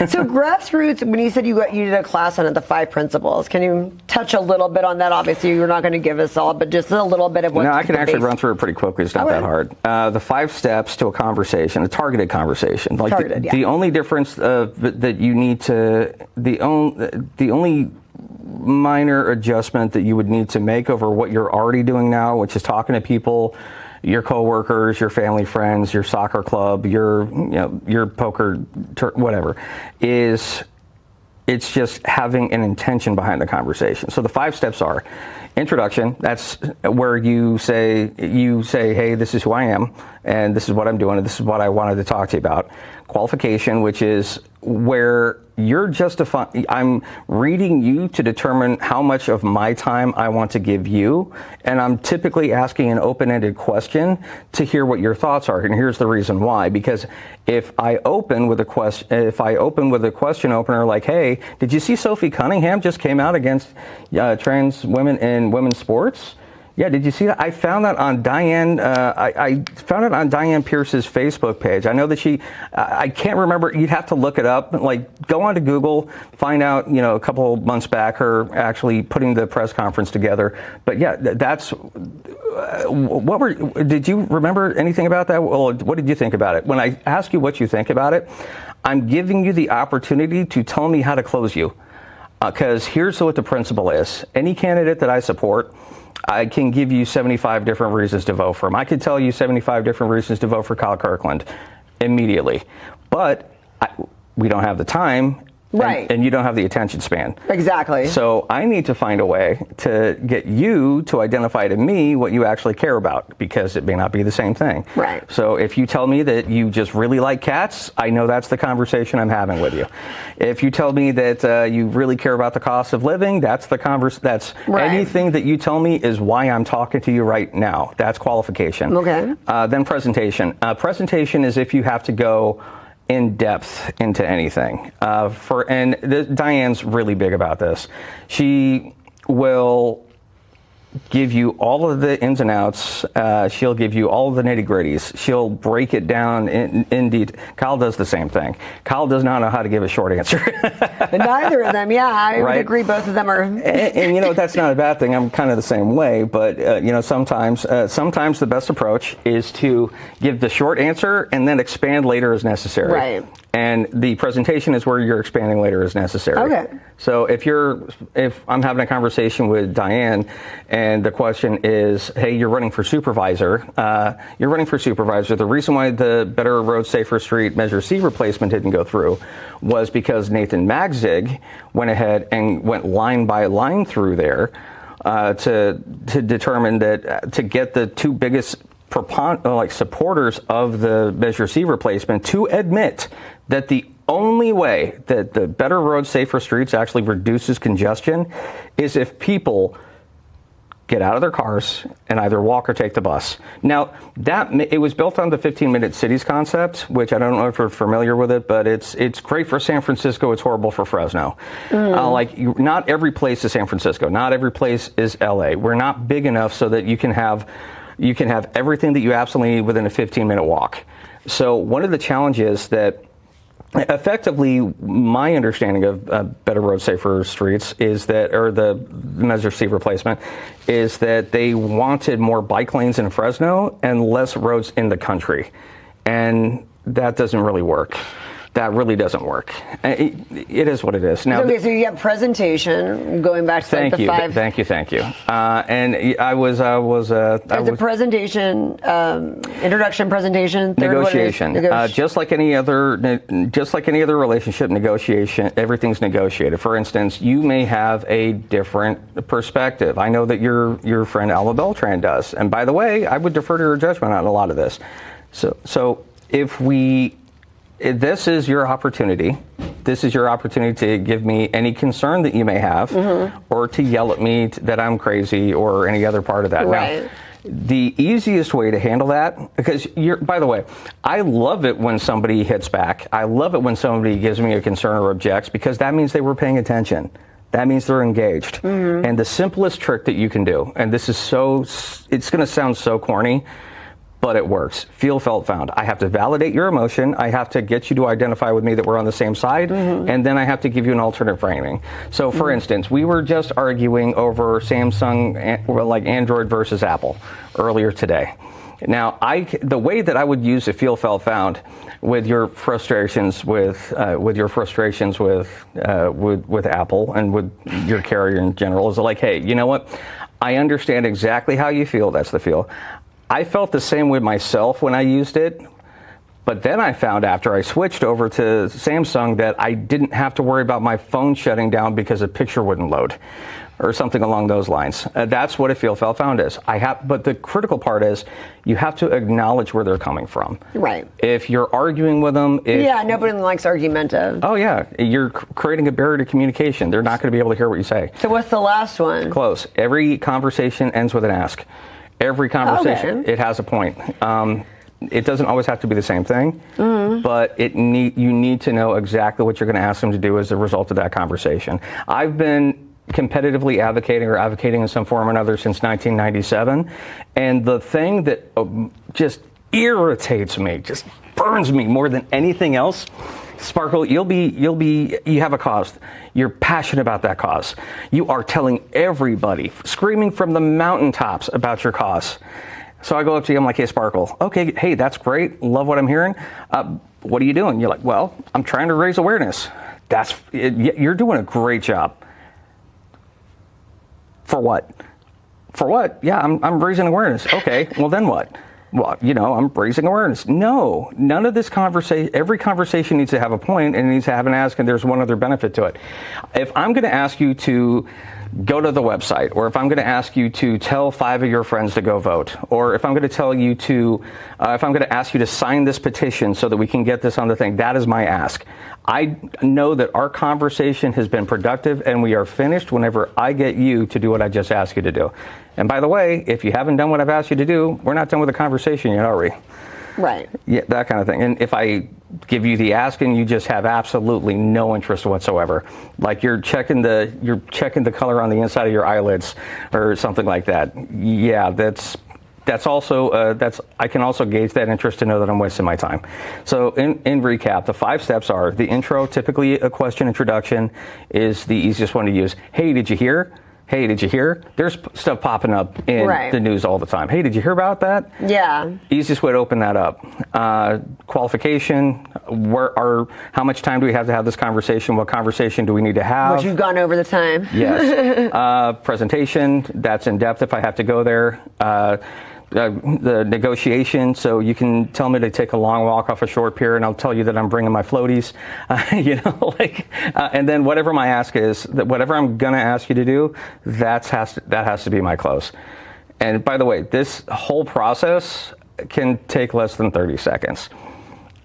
So grassroots, when you said you did a class on it, the 5 principles, can you touch a little bit on that? Obviously, you're not going to give us all, but just a little bit of what. No, I can actually run through it pretty quickly. It's not that hard. The 5 steps to a conversation, a targeted conversation. Like Targeted, the only difference that you need to, the only minor adjustment that you would need to make over what you're already doing now, which is talking to people, your coworkers, your family, friends, your soccer club, your poker, whatever, is it's just having an intention behind the conversation. So the 5 steps are introduction. That's where you say, hey, this is who I am, and this is what I'm doing, and this is what I wanted to talk to you about. Qualification, which is where you're justifying, I'm reading you to determine how much of my time I want to give you, and I'm typically asking an open-ended question to hear what your thoughts are. And here's the reason why: because if I open with a question opener like, "Hey, did you see Sophie Cunningham just came out against trans women in women's sports?" Yeah, did you see that? I found that on Diane. I found it on Diane Pierce's Facebook page. I know that I can't remember. You'd have to look it up. Like, go onto Google, find out. A couple of months back, her actually putting the press conference together. But yeah, that's. Did you remember anything about that? Well, what did you think about it? When I ask you what you think about it, I'm giving you the opportunity to tell me how to close you. Because here's what the principle is: any candidate that I support, I can give you 75 different reasons to vote for him. I could tell you 75 different reasons to vote for Kyle Kirkland immediately. But we don't have the time. Right. And you don't have the attention span. Exactly. So I need to find a way to get you to identify to me what you actually care about, because it may not be the same thing. Right. So if you tell me that you just really like cats, I know that's the conversation I'm having with you. If you tell me that you really care about the cost of living, that's the Right. Anything that you tell me is why I'm talking to you right now. That's qualification. Okay. Then presentation. Presentation is if you have to go in depth into anything. Diane's really big about this. She will give you all of the ins and outs. She'll give you all of the nitty gritties. She'll break it down in detail. Kyle does the same thing. Kyle does not know how to give a short answer. Neither of them. Yeah, I would agree. Both of them are. And that's not a bad thing. I'm kind of the same way. But sometimes the best approach is to give the short answer and then expand later as necessary. Right. And the presentation is where you're expanding later as necessary. Okay. So if I'm having a conversation with Diane and the question is, hey, you're running for supervisor. The reason why the Better Road, Safer Street Measure C replacement didn't go through was because Nathan Magzig went ahead and went line by line through there to determine that to get the 2 biggest supporters of the Measure C replacement to admit that the only way that the Better Road, Safer Streets actually reduces congestion is if people get out of their cars and either walk or take the bus. Now, it was built on the 15-minute cities concept, which I don't know if you're familiar with it, but it's great for San Francisco. It's horrible for Fresno. Not every place is San Francisco. Not every place is LA. We're not big enough so that you can have everything that you absolutely need within a 15-minute walk. So one of the challenges that effectively my understanding of Better Road, Safer Streets is that, or the Measure C replacement, is that they wanted more bike lanes in Fresno and less roads in the country. And that doesn't really work. That really doesn't work. It is what it is. Now, okay, so you have presentation, going back to the 5. Thank you. And I was. There's a presentation, introduction presentation. Negotiation. Just like any other relationship negotiation, everything's negotiated. For instance, you may have a different perspective. I know that your friend Alba Beltran does. And by the way, I would defer to her judgment on a lot of this. So this is your opportunity. This is your opportunity to give me any concern that you may have, or to yell at me that I'm crazy or any other part of that. Right. Now, the easiest way to handle that, because by the way, I love it when somebody hits back. I love it when somebody gives me a concern or objects, because that means they were paying attention. That means they're engaged. And the simplest trick that you can do, and it's going to sound so corny, but it works. Feel, felt, found. I have to validate your emotion. I have to get you to identify with me that we're on the same side, and then I have to give you an alternate framing. So, for instance, we were just arguing over Samsung, like Android versus Apple, earlier today. Now, the way that I would use a feel, felt, found with your frustrations with Apple and with your carrier in general is like, hey, you know what? I understand exactly how you feel. That's the feel. I felt the same way myself when I used it. But then I found after I switched over to Samsung that I didn't have to worry about my phone shutting down because a picture wouldn't load or something along those lines. That's what a feel, felt, found is. But the critical part is you have to acknowledge where they're coming from. Right. If you're arguing with them. Yeah, nobody likes argumentative. Oh, yeah. You're creating a barrier to communication. They're not going to be able to hear what you say. So what's the last one? Close. Every conversation ends with an ask. Every conversation, Okay. it has a point. It doesn't always have to be the same thing, but you need to know exactly what you're going to ask them to do as a result of that conversation. I've been competitively advocating in some form or another since 1997, and the thing that just irritates me, just burns me more than anything else, Sparkle, you have a cause. You're passionate about that cause. You are telling everybody, screaming from the mountaintops about your cause. So I go up to you, I'm like, hey, Sparkle, okay, hey, that's great. Love what I'm hearing. What are you doing? You're like, well, I'm trying to raise awareness. You're doing a great job. For what? For what? Yeah, I'm raising awareness. Okay, well then what? Well, I'm raising awareness. No, none of this conversation, every conversation needs to have a point and it needs to have an ask, and there's one other benefit to it. If I'm going to ask you to go to the website, or if I'm going to ask you to tell 5 of your friends to go vote, or if I'm going to tell you to, if I'm going to ask you to sign this petition so that we can get this on the thing, that is my ask. I know that our conversation has been productive and we are finished whenever I get you to do what I just asked you to do. And by the way, if you haven't done what I've asked you to do, we're not done with the conversation yet, are we? Right. Yeah, that kind of thing. And if I give you the ask and you just have absolutely no interest whatsoever, like you're checking the color on the inside of your eyelids or something like that, yeah, that's also I can also gauge that interest to know that I'm wasting my time. So in recap, the 5 steps are: the intro, typically a question introduction, is the easiest one to use. Hey, did you hear? Hey, did you hear? There's stuff popping up in the news all the time. Hey, did you hear about that? Yeah. Easiest way to open that up. Qualification. How much time do we have to have this conversation? What conversation do we need to have? Which you've gone over the time. Yes. Presentation. That's in depth if I have to go there. The negotiation, so you can tell me to take a long walk off a short pier and I'll tell you that I'm bringing my floaties, and then whatever my ask is, whatever I'm going to ask you to do, that has to be my close. And by the way, this whole process can take less than 30 seconds.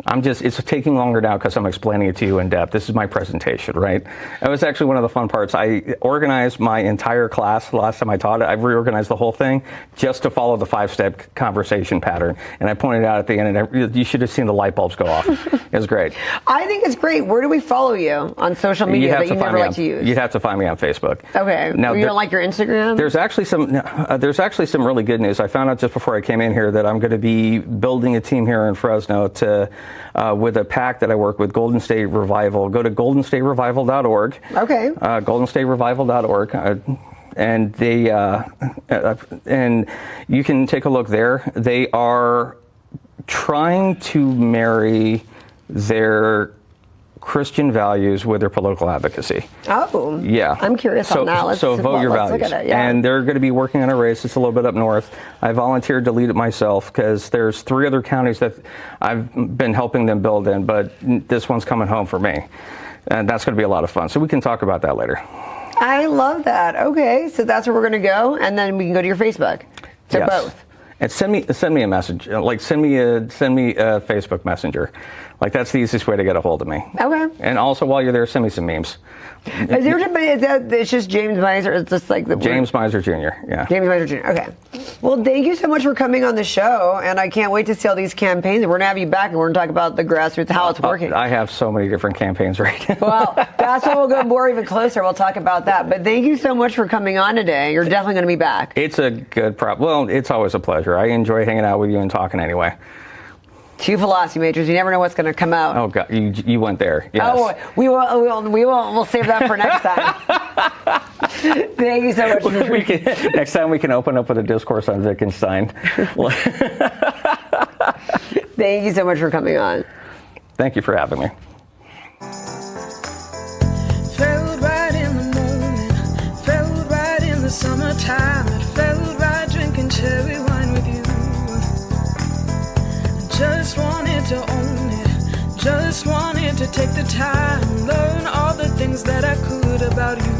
It's taking longer now because I'm explaining it to you in depth. This is my presentation, right? It was actually one of the fun parts. I organized my entire class the last time I taught it. I've reorganized the whole thing just to follow the 5-step conversation pattern. And I pointed out at the end, and you should have seen the light bulbs go off. It was great. I think it's great. Where do we follow you on social media that you never like to use? You'd have to find me on Facebook. Okay. Now, you don't like your Instagram? There's actually some really good news. I found out just before I came in here that I'm going to be building a team here in Fresno with a PAC that I work with, Golden State Revival. Go to goldenstaterevival.org. Okay. Goldenstaterevival.org. And they and you can take a look there. They are trying to marry their Christian values with their political advocacy. Oh. Yeah. I'm curious on that. So vote your values. Look at it, yeah. And they're going to be working on a race. It's a little bit up north. I volunteered to lead it myself because there's 3 other counties that I've been helping them build in, but this one's coming home for me. And that's going to be a lot of fun. So we can talk about that later. I love that. Okay. So that's where we're going to go. And then we can go to your Facebook. So yes. Both. And send me a message. Like send me a Facebook Messenger Like, that's the easiest way to get a hold of me. Okay. And also, while you're there, send me some memes. Is there anybody, it's just James Miser? It's just like the James Miser Jr., yeah. James Miser Jr., okay. Well, thank you so much for coming on the show, and I can't wait to see all these campaigns. We're going to have you back, and we're going to talk about the grassroots, how it's working. I have so many different campaigns right now. Well, that's when we'll go more even closer. We'll talk about that. But thank you so much for coming on today. You're definitely going to be back. It's a good Well, it's always a pleasure. I enjoy hanging out with you and talking anyway. Two philosophy majors. You never know what's going to come out. Oh God, you went there. Yes. Oh, we'll save that for next time. Thank you so much. Next time we can open up with a discourse on Wittgenstein. Thank you so much for coming on. Thank you for having me. Felt right in the morning, felt right in the summertime. It felt right drinking cherry wine with you. Just wanted to own it, just wanted to take the time, learn all the things that I could about you.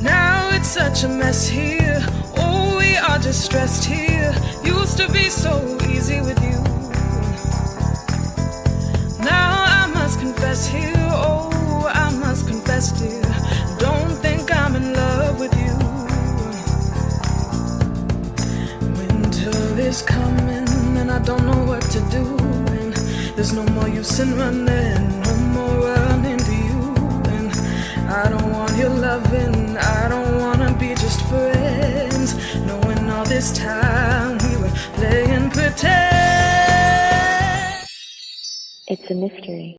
Now it's such a mess here, oh, we are distressed here. Used to be so easy with you. Now I must confess here, oh, I must confess, dear, don't think I'm in love with you. Winter is coming and I don't know what to do, and there's no more use in running, no more running to you, and I don't want your loving, I don't want to be just friends, knowing all this time we were playing pretend. It's a mystery.